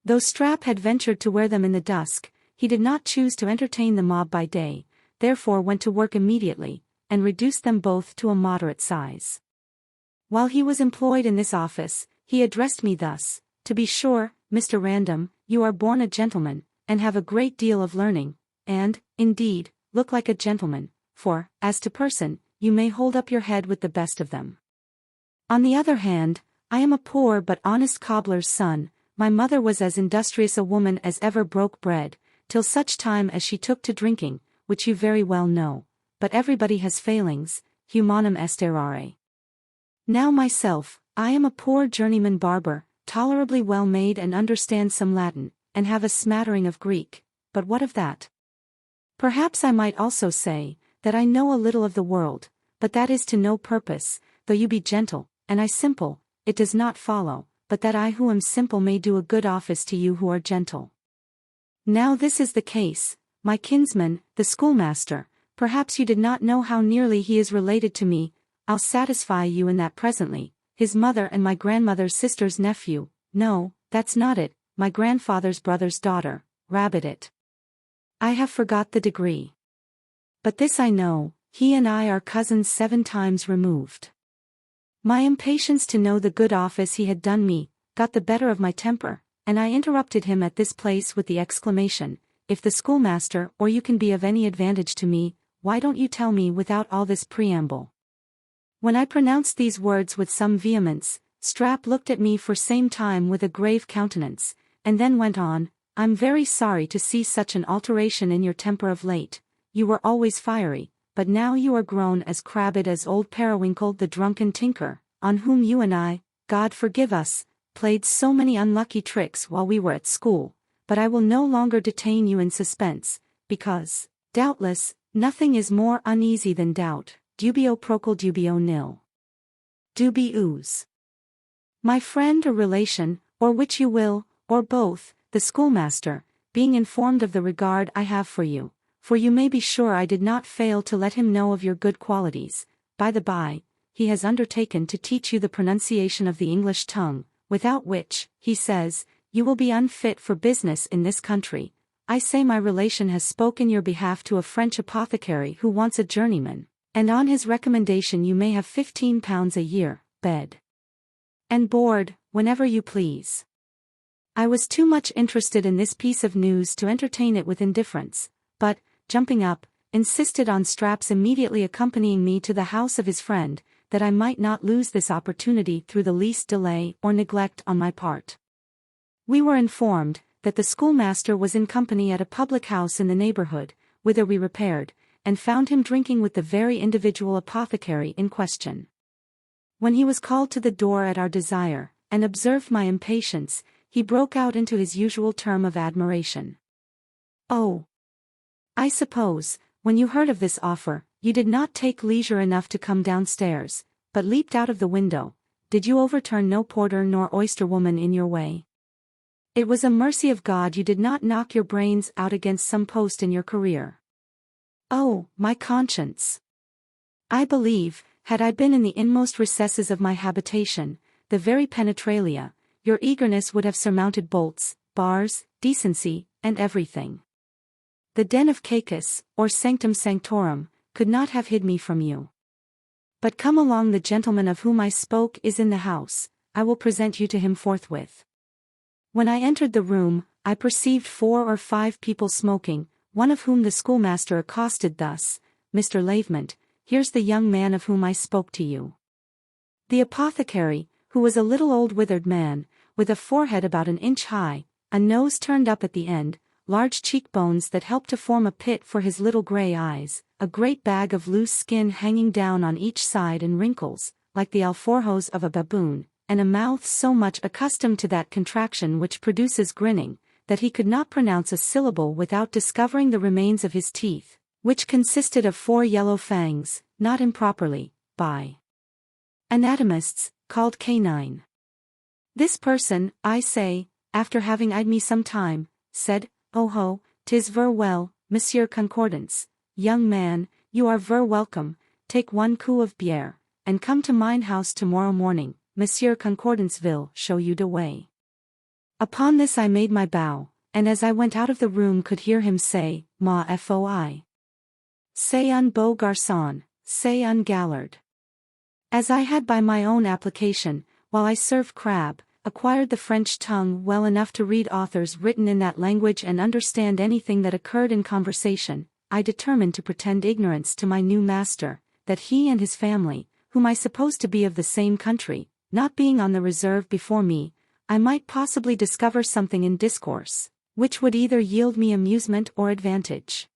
Though Strap had ventured to wear them in the dusk, he did not choose to entertain the mob by day, therefore went to work immediately, and reduced them both to a moderate size. While he was employed in this office, he addressed me thus: "To be sure, Mr. Random, you are born a gentleman, and have a great deal of learning, and, indeed, look like a gentleman, for, as to person, you may hold up your head with the best of them. On the other hand, I am a poor but honest cobbler's son. My mother was as industrious a woman as ever broke bread, till such time as she took to drinking, which you very well know, but everybody has failings, humanum est errare. Now myself, I am a poor journeyman barber, tolerably well made and understand some Latin, and have a smattering of Greek, but what of that? Perhaps I might also say, that I know a little of the world, but that is to no purpose, though you be gentle, and I simple, it does not follow, but that I who am simple may do a good office to you who are gentle. Now this is the case, my kinsman, the schoolmaster, perhaps you did not know how nearly he is related to me. I'll satisfy you in that presently, his mother and my grandmother's sister's nephew. No, that's not it, my grandfather's brother's daughter, rabbit it. I have forgot the degree. But this I know, he and I are cousins 7 times removed. My impatience to know the good office he had done me, got the better of my temper, and I interrupted him at this place with the exclamation: "If the schoolmaster or you can be of any advantage to me, why don't you tell me without all this preamble?" When I pronounced these words with some vehemence, Strap looked at me for some time with a grave countenance, and then went on: "I'm very sorry to see such an alteration in your temper of late. You were always fiery, but now you are grown as crabbed as old Periwinkle the drunken tinker, on whom you and I, God forgive us, played so many unlucky tricks while we were at school. But I will no longer detain you in suspense, because, doubtless, nothing is more uneasy than doubt. Dubio procul dubio nil. Dubius. My friend or relation, or which you will, or both, the schoolmaster, being informed of the regard I have for you may be sure I did not fail to let him know of your good qualities. By the by, he has undertaken to teach you the pronunciation of the English tongue, without which, he says, you will be unfit for business in this country. I say my relation has spoken your behalf to a French apothecary who wants a journeyman, and on his recommendation you may have £15 a year, bed and board, whenever you please." I was too much interested in this piece of news to entertain it with indifference, but, jumping up, insisted on Strap's immediately accompanying me to the house of his friend, that I might not lose this opportunity through the least delay or neglect on my part. We were informed that the schoolmaster was in company at a public house in the neighborhood, whither we repaired, and found him drinking with the very individual apothecary in question. When he was called to the door at our desire, and observed my impatience, he broke out into his usual term of admiration. "Oh! I suppose, when you heard of this offer, you did not take leisure enough to come downstairs, but leaped out of the window. Did you overturn no porter nor oyster woman in your way? It was a mercy of God you did not knock your brains out against some post in your career. Oh, my conscience! I believe, had I been in the inmost recesses of my habitation, the very penetralia, your eagerness would have surmounted bolts, bars, decency, and everything. The den of Cacus, or sanctum sanctorum, could not have hid me from you. But come along, the gentleman of whom I spoke is in the house. I will present you to him forthwith." When I entered the room, I perceived 4 or 5 people smoking, one of whom the schoolmaster accosted thus: "Mr. Lavement, here's the young man of whom I spoke to you." The apothecary, who was a little old withered man, with a forehead about 1 inch high, a nose turned up at the end, large cheekbones that helped to form a pit for his little grey eyes, a great bag of loose skin hanging down on each side in wrinkles, like the alforjos of a baboon, and a mouth so much accustomed to that contraction which produces grinning, that he could not pronounce a syllable without discovering the remains of his teeth, which consisted of 4 yellow fangs, not improperly, by Anatomists, called K9. This person, I say, after having eyed me some time, said, "Oh ho, 'tis ver well, Monsieur Concordance, young man, you are ver welcome, take one coup of bière, and come to mine house tomorrow morning, Monsieur Concordance will show you the way." Upon this I made my bow, and as I went out of the room could hear him say, "Ma foi. C'est un beau garçon, c'est un gaillard." As I had by my own application, while I served crab, acquired the French tongue well enough to read authors written in that language and understand anything that occurred in conversation, I determined to pretend ignorance to my new master, that he and his family, whom I supposed to be of the same country, not being on the reserve before me, I might possibly discover something in discourse, which would either yield me amusement or advantage.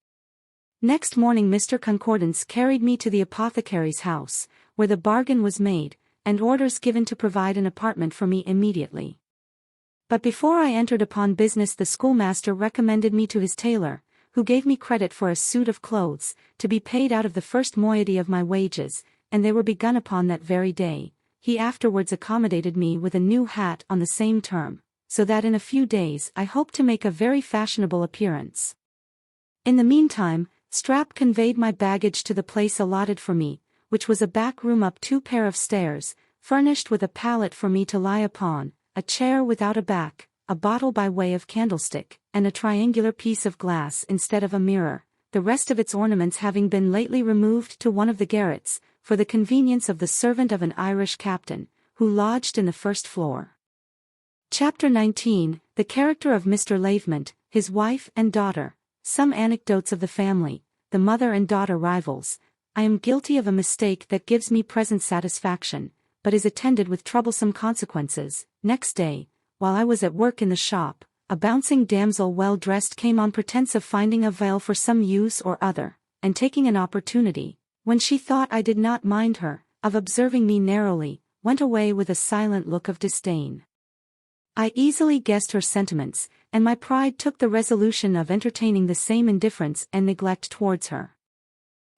Next morning Mr. Concordance carried me to the apothecary's house, where the bargain was made, and orders given to provide an apartment for me immediately. But before I entered upon business the schoolmaster recommended me to his tailor, who gave me credit for a suit of clothes, to be paid out of the first moiety of my wages, and they were begun upon that very day. He afterwards accommodated me with a new hat on the same term, so that in a few days I hope to make a very fashionable appearance. In the meantime, Strap conveyed my baggage to the place allotted for me, which was a back room up 2 pair of stairs, furnished with a pallet for me to lie upon, a chair without a back, a bottle by way of candlestick, and a triangular piece of glass instead of a mirror, the rest of its ornaments having been lately removed to one of the garrets, for the convenience of the servant of an Irish captain, who lodged in the first floor. Chapter 19, The Character of Mr. Lavement, His Wife and Daughter, Some Anecdotes of the Family, the Mother and Daughter Rivals. I am guilty of a mistake that gives me present satisfaction, but is attended with troublesome consequences. Next day, while I was at work in the shop, a bouncing damsel well dressed came on pretence of finding a veil for some use or other, and taking an opportunity, when she thought I did not mind her, of observing me narrowly, went away with a silent look of disdain. I easily guessed her sentiments, and my pride took the resolution of entertaining the same indifference and neglect towards her.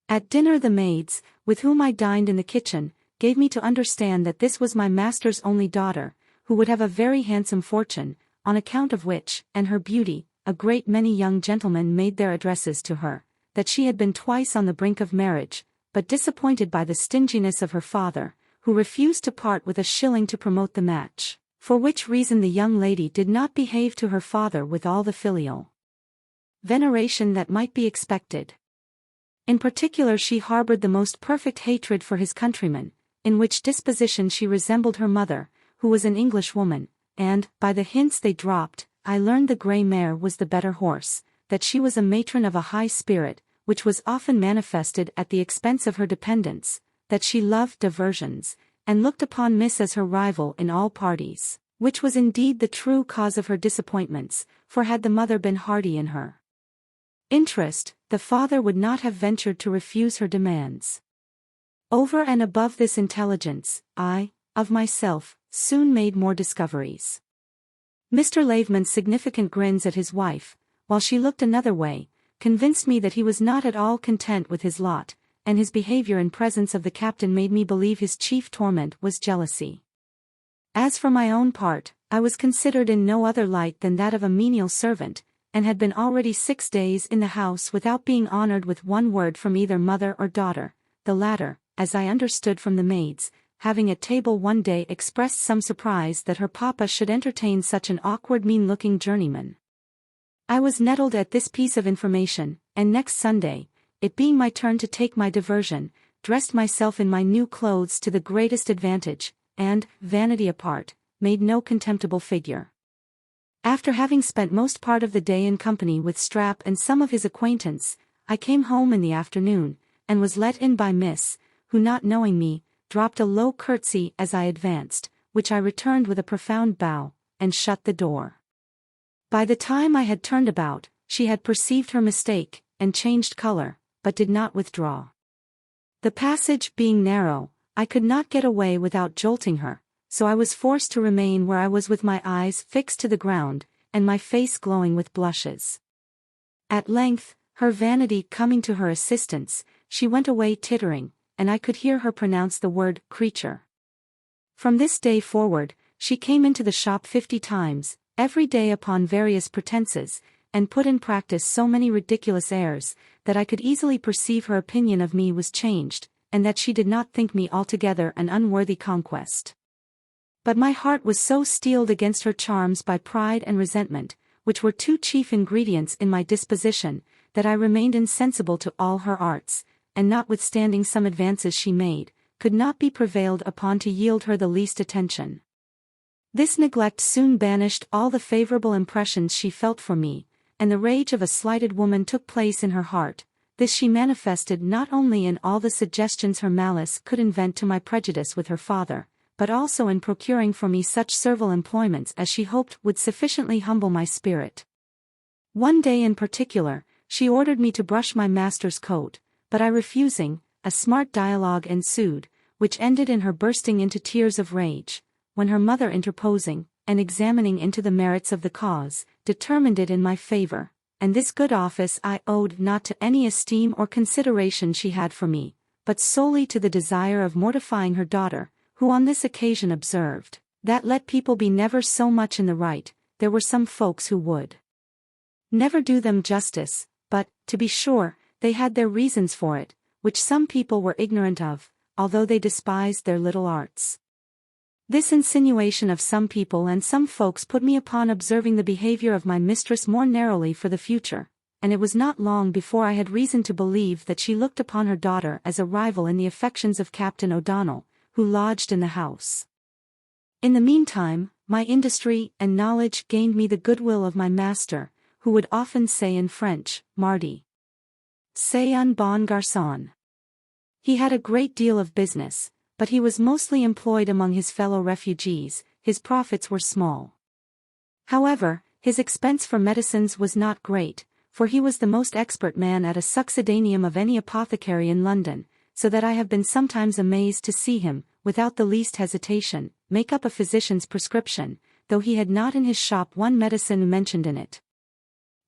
At dinner the maids, with whom I dined in the kitchen, gave me to understand that this was my master's only daughter, who would have a very handsome fortune, on account of which, and her beauty, a great many young gentlemen made their addresses to her, that she had been twice on the brink of marriage, but disappointed by the stinginess of her father, who refused to part with a shilling to promote the match, for which reason the young lady did not behave to her father with all the filial veneration that might be expected. In particular she harbored the most perfect hatred for his countrymen, in which disposition she resembled her mother, who was an Englishwoman, and, by the hints they dropped, I learned the grey mare was the better horse, that she was a matron of a high spirit, which was often manifested at the expense of her dependents, that she loved diversions, and looked upon Miss as her rival in all parties, which was indeed the true cause of her disappointments, for had the mother been hearty in her interest, the father would not have ventured to refuse her demands. Over and above this intelligence, I, of myself, soon made more discoveries. Mr. Lavement's significant grins at his wife, while she looked another way, convinced me that he was not at all content with his lot, and his behavior in presence of the captain made me believe his chief torment was jealousy. As for my own part, I was considered in no other light than that of a menial servant, and had been already 6 days in the house without being honored with one word from either mother or daughter, the latter, as I understood from the maids, having at table one day expressed some surprise that her papa should entertain such an awkward mean-looking journeyman. I was nettled at this piece of information, and next Sunday, it being my turn to take my diversion, dressed myself in my new clothes to the greatest advantage, and, vanity apart, made no contemptible figure. After having spent most part of the day in company with Strap and some of his acquaintance, I came home in the afternoon, and was let in by Miss, who not knowing me, dropped a low curtsy as I advanced, which I returned with a profound bow, and shut the door. By the time I had turned about, she had perceived her mistake, and changed color, but did not withdraw. The passage being narrow, I could not get away without jolting her, so I was forced to remain where I was with my eyes fixed to the ground, and my face glowing with blushes. At length, her vanity coming to her assistance, she went away tittering, and I could hear her pronounce the word creature. From this day forward, she came into the shop 50 times, every day upon various pretenses, and put in practice so many ridiculous airs, that I could easily perceive her opinion of me was changed, and that she did not think me altogether an unworthy conquest. But my heart was so steeled against her charms by pride and resentment, which were two chief ingredients in my disposition, that I remained insensible to all her arts, and notwithstanding some advances she made, could not be prevailed upon to yield her the least attention. This neglect soon banished all the favorable impressions she felt for me, and the rage of a slighted woman took place in her heart. This she manifested not only in all the suggestions her malice could invent to my prejudice with her father, but also in procuring for me such servile employments as she hoped would sufficiently humble my spirit. One day in particular, she ordered me to brush my master's coat, but I refusing, a smart dialogue ensued, which ended in her bursting into tears of rage, when her mother interposing, and examining into the merits of the cause, determined it in my favor, and this good office I owed not to any esteem or consideration she had for me, but solely to the desire of mortifying her daughter, who on this occasion observed, that let people be never so much in the right, there were some folks who would never do them justice, but, to be sure, they had their reasons for it, which some people were ignorant of, although they despised their little arts. This insinuation of some people and some folks put me upon observing the behavior of my mistress more narrowly for the future, and it was not long before I had reason to believe that she looked upon her daughter as a rival in the affections of Captain O'Donnell, who lodged in the house. In the meantime, my industry and knowledge gained me the goodwill of my master, who would often say in French, "Mardi, c'est un bon garçon." He had a great deal of business, but he was mostly employed among his fellow refugees. His profits were small. However, his expense for medicines was not great, for he was the most expert man at a succedaneum of any apothecary in London, so that I have been sometimes amazed to see him, without the least hesitation, make up a physician's prescription, though he had not in his shop one medicine mentioned in it.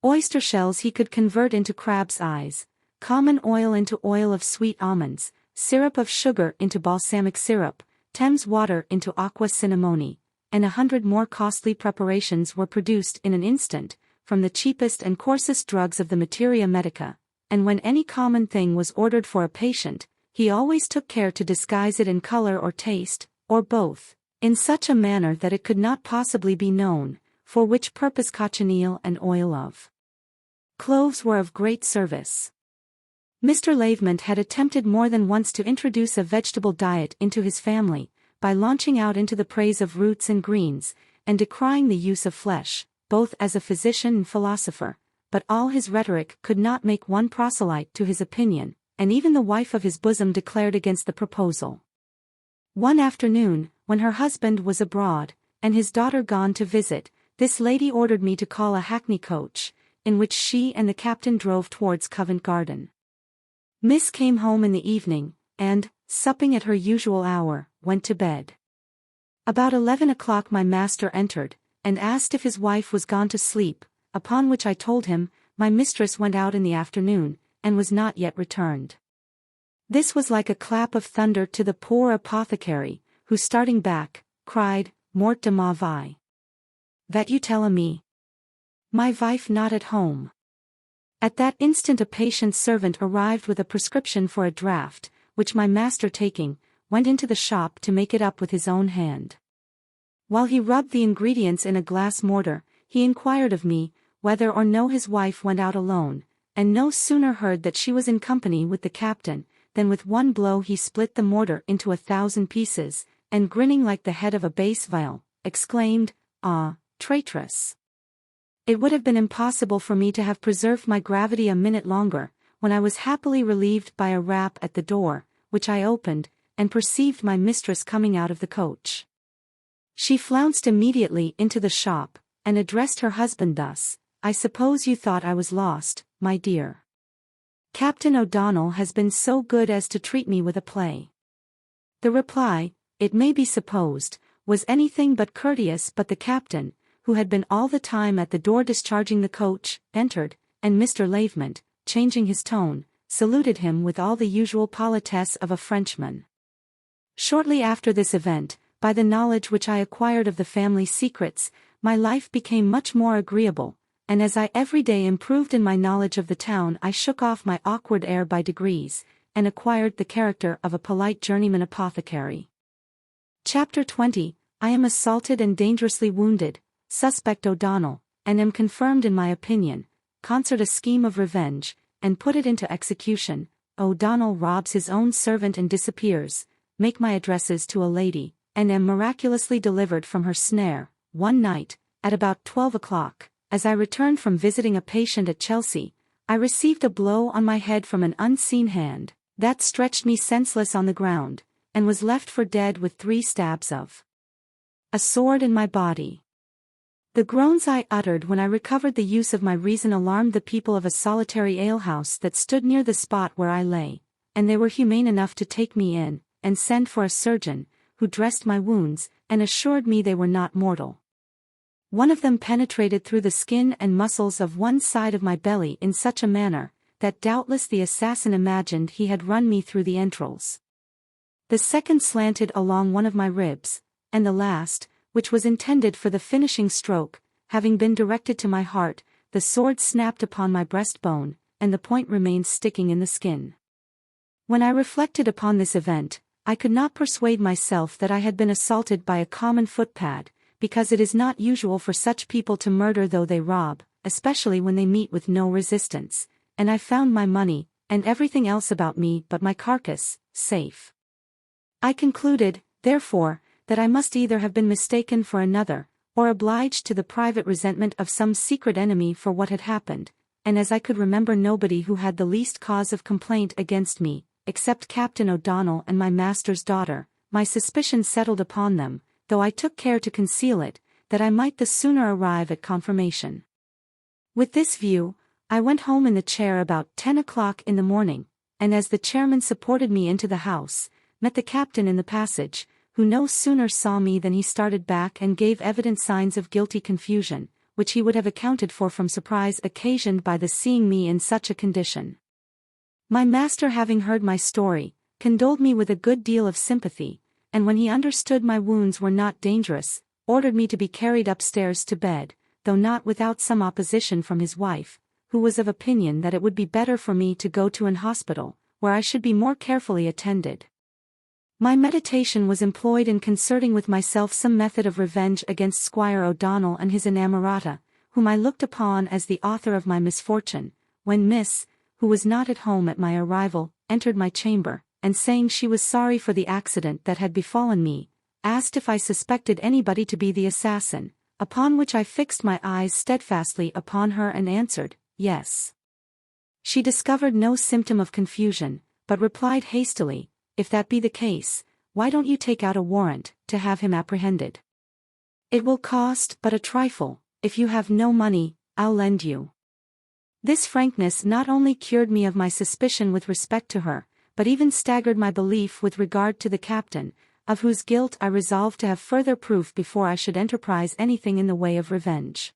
Oyster shells he could convert into crab's eyes, common oil into oil of sweet almonds, syrup of sugar into balsamic syrup, Thames water into aqua cinnamoni, and 100 more costly preparations were produced in an instant, from the cheapest and coarsest drugs of the materia medica, and when any common thing was ordered for a patient, he always took care to disguise it in color or taste, or both, in such a manner that it could not possibly be known, for which purpose cochineal and oil of cloves were of great service. Mr. Lavement had attempted more than once to introduce a vegetable diet into his family, by launching out into the praise of roots and greens, and decrying the use of flesh, both as a physician and philosopher, but all his rhetoric could not make one proselyte to his opinion, and even the wife of his bosom declared against the proposal. One afternoon, when her husband was abroad, and his daughter gone to visit, this lady ordered me to call a hackney coach, in which she and the captain drove towards Covent Garden. Miss came home in the evening, and, supping at her usual hour, went to bed. About 11 o'clock my master entered, and asked if his wife was gone to sleep, upon which I told him, my mistress went out in the afternoon, and was not yet returned. This was like a clap of thunder to the poor apothecary, who starting back, cried, "Mort de ma vie! That you tell a me? My wife not at home." At that instant a patient servant arrived with a prescription for a draught, which my master taking, went into the shop to make it up with his own hand. While he rubbed the ingredients in a glass mortar, he inquired of me, whether or no his wife went out alone, and no sooner heard that she was in company with the captain, than with one blow he split the mortar into 1,000 pieces, and grinning like the head of a bass viol, exclaimed, "Ah, traitress!" It would have been impossible for me to have preserved my gravity a minute longer, when I was happily relieved by a rap at the door, which I opened, and perceived my mistress coming out of the coach. She flounced immediately into the shop, and addressed her husband thus, "I suppose you thought I was lost, my dear. Captain O'Donnell has been so good as to treat me with a play." The reply, it may be supposed, was anything but courteous, but the captain, who had been all the time at the door discharging the coach, entered, and Mr. Lavement, changing his tone, saluted him with all the usual politesse of a Frenchman. Shortly after this event, by the knowledge which I acquired of the family secrets, my life became much more agreeable, and as I every day improved in my knowledge of the town, I shook off my awkward air by degrees, and acquired the character of a polite journeyman apothecary. Chapter 20. I am assaulted and dangerously wounded, suspect O'Donnell, and am confirmed in my opinion, concert a scheme of revenge, and put it into execution. O'Donnell robs his own servant and disappears, make my addresses to a lady, and am miraculously delivered from her snare. One night, at about 12 o'clock, as I returned from visiting a patient at Chelsea, I received a blow on my head from an unseen hand, that stretched me senseless on the ground, and was left for dead with 3 stabs of a sword in my body. The groans I uttered when I recovered the use of my reason alarmed the people of a solitary alehouse that stood near the spot where I lay, and they were humane enough to take me in, and send for a surgeon, who dressed my wounds, and assured me they were not mortal. One of them penetrated through the skin and muscles of one side of my belly in such a manner, that doubtless the assassin imagined he had run me through the entrails. The second slanted along one of my ribs, and the last, which was intended for the finishing stroke, having been directed to my heart, the sword snapped upon my breastbone, and the point remained sticking in the skin. When I reflected upon this event, I could not persuade myself that I had been assaulted by a common footpad, because it is not usual for such people to murder though they rob, especially when they meet with no resistance, and I found my money, and everything else about me but my carcass, safe. I concluded, therefore, that I must either have been mistaken for another, or obliged to the private resentment of some secret enemy for what had happened, and as I could remember nobody who had the least cause of complaint against me, except Captain O'Donnell and my master's daughter, my suspicion settled upon them, though I took care to conceal it, that I might the sooner arrive at confirmation. With this view, I went home in the chair about 10 o'clock in the morning, and as the chairman supported me into the house, met the captain in the passage, who no sooner saw me than he started back and gave evident signs of guilty confusion, which he would have accounted for from surprise occasioned by the seeing me in such a condition. My master, having heard my story, condoled me with a good deal of sympathy, and when he understood my wounds were not dangerous, ordered me to be carried upstairs to bed, though not without some opposition from his wife, who was of opinion that it would be better for me to go to an hospital, where I should be more carefully attended. My meditation was employed in concerting with myself some method of revenge against Squire O'Donnell and his inamorata, whom I looked upon as the author of my misfortune, when Miss, who was not at home at my arrival, entered my chamber, and saying she was sorry for the accident that had befallen me, asked if I suspected anybody to be the assassin, upon which I fixed my eyes steadfastly upon her and answered, yes. She discovered no symptom of confusion, but replied hastily, if that be the case, why don't you take out a warrant, to have him apprehended? It will cost but a trifle. If you have no money, I'll lend you. This frankness not only cured me of my suspicion with respect to her, but even staggered my belief with regard to the captain, of whose guilt I resolved to have further proof before I should enterprise anything in the way of revenge.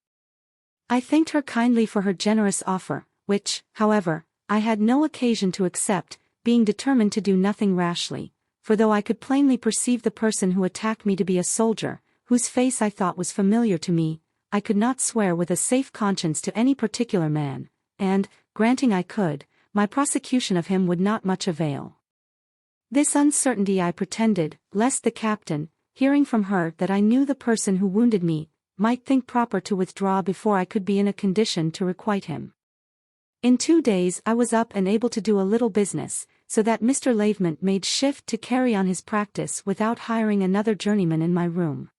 I thanked her kindly for her generous offer, which, however, I had no occasion to accept, being determined to do nothing rashly, for though I could plainly perceive the person who attacked me to be a soldier, whose face I thought was familiar to me, I could not swear with a safe conscience to any particular man, and, granting I could, my prosecution of him would not much avail. This uncertainty I pretended, lest the captain, hearing from her that I knew the person who wounded me, might think proper to withdraw before I could be in a condition to requite him. In 2 days I was up and able to do a little business, so that Mr. Lavement made shift to carry on his practice without hiring another journeyman in my room.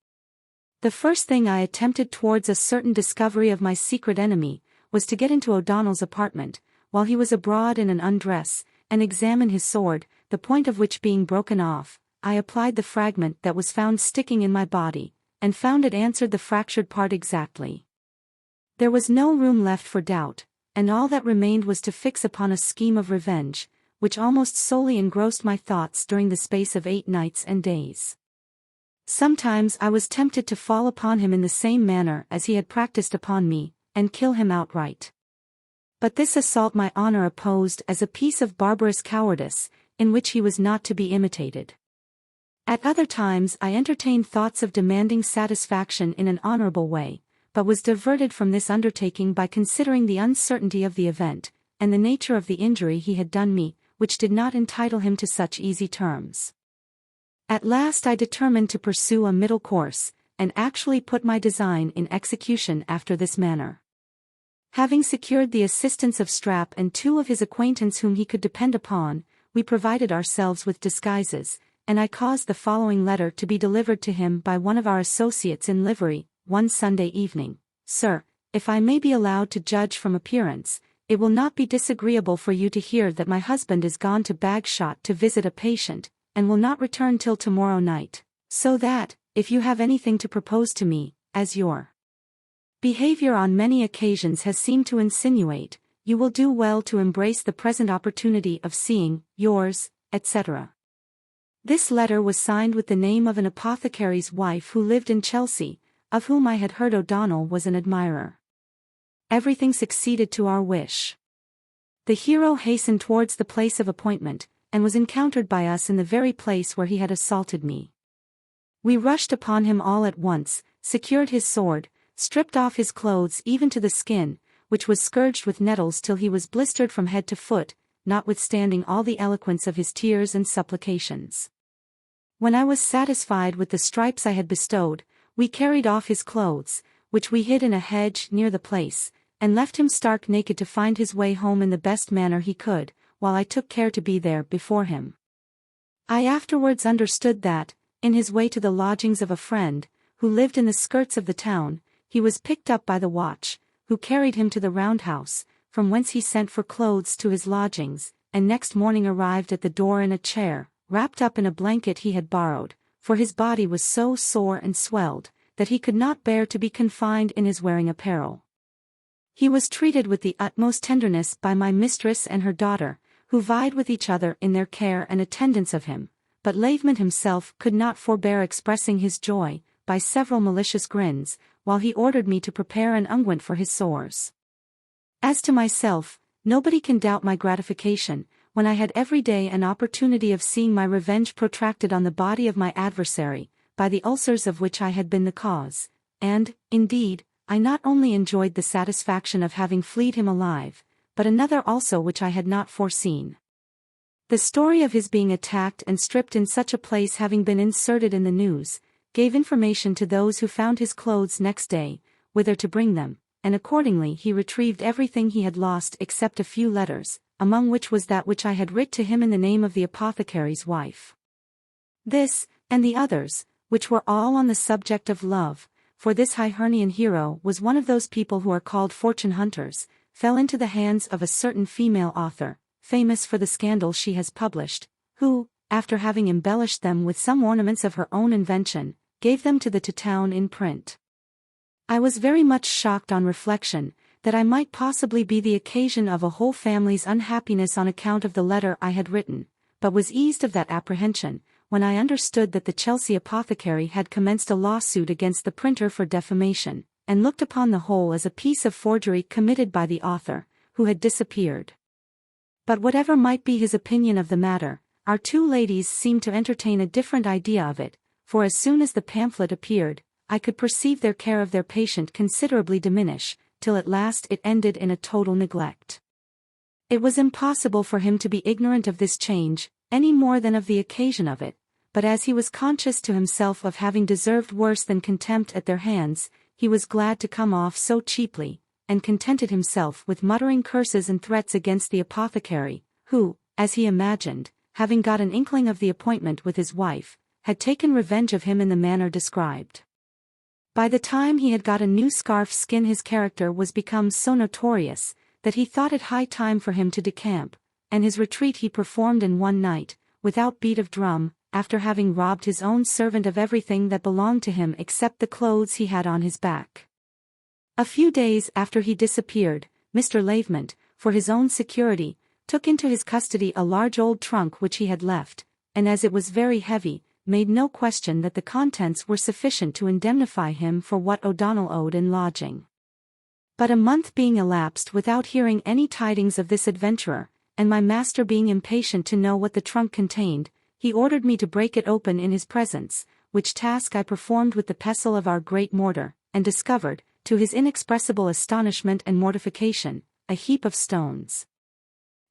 The first thing I attempted towards a certain discovery of my secret enemy, was to get into O'Donnell's apartment, while he was abroad in an undress, and examine his sword, the point of which being broken off, I applied the fragment that was found sticking in my body, and found it answered the fractured part exactly. There was no room left for doubt, and all that remained was to fix upon a scheme of revenge, which almost solely engrossed my thoughts during the space of 8 nights and days. Sometimes I was tempted to fall upon him in the same manner as he had practiced upon me, and kill him outright. But this assault my honor opposed as a piece of barbarous cowardice, in which he was not to be imitated. At other times I entertained thoughts of demanding satisfaction in an honorable way, but was diverted from this undertaking by considering the uncertainty of the event, and the nature of the injury he had done me, which did not entitle him to such easy terms. At last I determined to pursue a middle course, and actually put my design in execution after this manner. Having secured the assistance of Strap and 2 of his acquaintance whom he could depend upon, we provided ourselves with disguises, and I caused the following letter to be delivered to him by one of our associates in livery, one Sunday evening. Sir, if I may be allowed to judge from appearance, it will not be disagreeable for you to hear that my husband is gone to Bagshot to visit a patient, and will not return till tomorrow night, so that, if you have anything to propose to me, as your behavior on many occasions has seemed to insinuate, you will do well to embrace the present opportunity of seeing, yours, etc. This letter was signed with the name of an apothecary's wife who lived in Chelsea, of whom I had heard O'Donnell was an admirer. Everything succeeded to our wish. The hero hastened towards the place of appointment, and was encountered by us in the very place where he had assaulted me. We rushed upon him all at once, secured his sword, stripped off his clothes even to the skin, which was scourged with nettles till he was blistered from head to foot, notwithstanding all the eloquence of his tears and supplications. When I was satisfied with the stripes I had bestowed, we carried off his clothes, which we hid in a hedge near the place, and left him stark naked to find his way home in the best manner he could, while I took care to be there before him. I afterwards understood that, in his way to the lodgings of a friend, who lived in the skirts of the town, he was picked up by the watch, who carried him to the roundhouse, from whence he sent for clothes to his lodgings, and next morning arrived at the door in a chair, wrapped up in a blanket he had borrowed, for his body was so sore and swelled, that he could not bear to be confined in his wearing apparel. He was treated with the utmost tenderness by my mistress and her daughter, who vied with each other in their care and attendance of him, but Lavement himself could not forbear expressing his joy, by several malicious grins, while he ordered me to prepare an unguent for his sores. As to myself, nobody can doubt my gratification, when I had every day an opportunity of seeing my revenge protracted on the body of my adversary, by the ulcers of which I had been the cause, and, indeed, I not only enjoyed the satisfaction of having fleed him alive, but another also which I had not foreseen. The story of his being attacked and stripped in such a place having been inserted in the news, gave information to those who found his clothes next day, whither to bring them, and accordingly he retrieved everything he had lost except a few letters, among which was that which I had writ to him in the name of the apothecary's wife. This, and the others, which were all on the subject of love, for this Hibernian hero was one of those people who are called fortune hunters, fell into the hands of a certain female author, famous for the scandal she has published, who, after having embellished them with some ornaments of her own invention, gave them to the town in print. I was very much shocked on reflection, that I might possibly be the occasion of a whole family's unhappiness on account of the letter I had written, but was eased of that apprehension, when I understood that the Chelsea apothecary had commenced a lawsuit against the printer for defamation, and looked upon the whole as a piece of forgery committed by the author, who had disappeared. But whatever might be his opinion of the matter, our 2 ladies seemed to entertain a different idea of it, for as soon as the pamphlet appeared, I could perceive their care of their patient considerably diminish, till at last it ended in a total neglect. It was impossible for him to be ignorant of this change, any more than of the occasion of it, but as he was conscious to himself of having deserved worse than contempt at their hands, he was glad to come off so cheaply, and contented himself with muttering curses and threats against the apothecary, who, as he imagined, having got an inkling of the appointment with his wife, had taken revenge of him in the manner described. By the time he had got a new scarf skin his character was become so notorious, that he thought it high time for him to decamp, and his retreat he performed in one night, without beat of drum, after having robbed his own servant of everything that belonged to him except the clothes he had on his back. A few days after he disappeared, Mr. Lavement, for his own security, took into his custody a large old trunk which he had left, and as it was very heavy, made no question that the contents were sufficient to indemnify him for what O'Donnell owed in lodging. But a month being elapsed without hearing any tidings of this adventurer, and my master being impatient to know what the trunk contained, he ordered me to break it open in his presence, which task I performed with the pestle of our great mortar, and discovered, to his inexpressible astonishment and mortification, a heap of stones.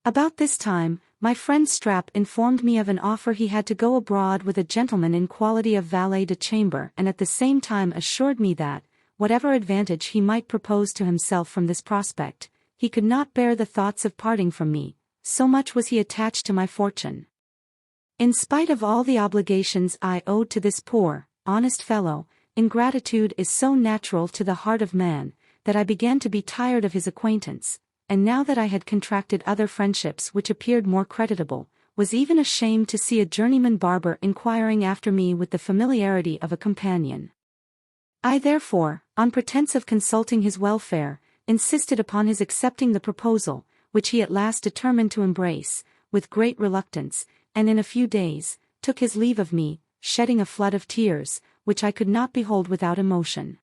About this time, my friend Strap informed me of an offer he had to go abroad with a gentleman in quality of valet de chamber, and at the same time assured me that, whatever advantage he might propose to himself from this prospect, he could not bear the thoughts of parting from me, so much was he attached to my fortune. In spite of all the obligations I owed to this poor, honest fellow, ingratitude is so natural to the heart of man, that I began to be tired of his acquaintance, and now that I had contracted other friendships which appeared more creditable, was even ashamed to see a journeyman barber inquiring after me with the familiarity of a companion. I therefore, on pretence of consulting his welfare, insisted upon his accepting the proposal, which he at last determined to embrace, with great reluctance, and in a few days, took his leave of me, shedding a flood of tears, which I could not behold without emotion.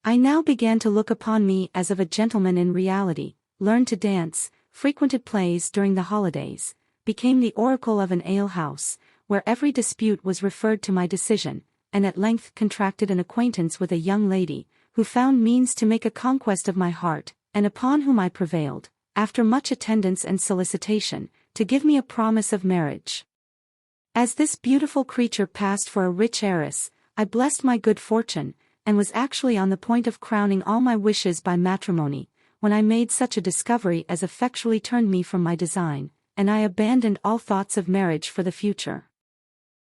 I now began to look upon me as of a gentleman in reality, learned to dance, frequented plays during the holidays, became the oracle of an ale-house, where every dispute was referred to my decision, and at length contracted an acquaintance with a young lady, who found means to make a conquest of my heart, and upon whom I prevailed, after much attendance and solicitation, to give me a promise of marriage. As this beautiful creature passed for a rich heiress, I blessed my good fortune, and was actually on the point of crowning all my wishes by matrimony, when I made such a discovery as effectually turned me from my design, and I abandoned all thoughts of marriage for the future.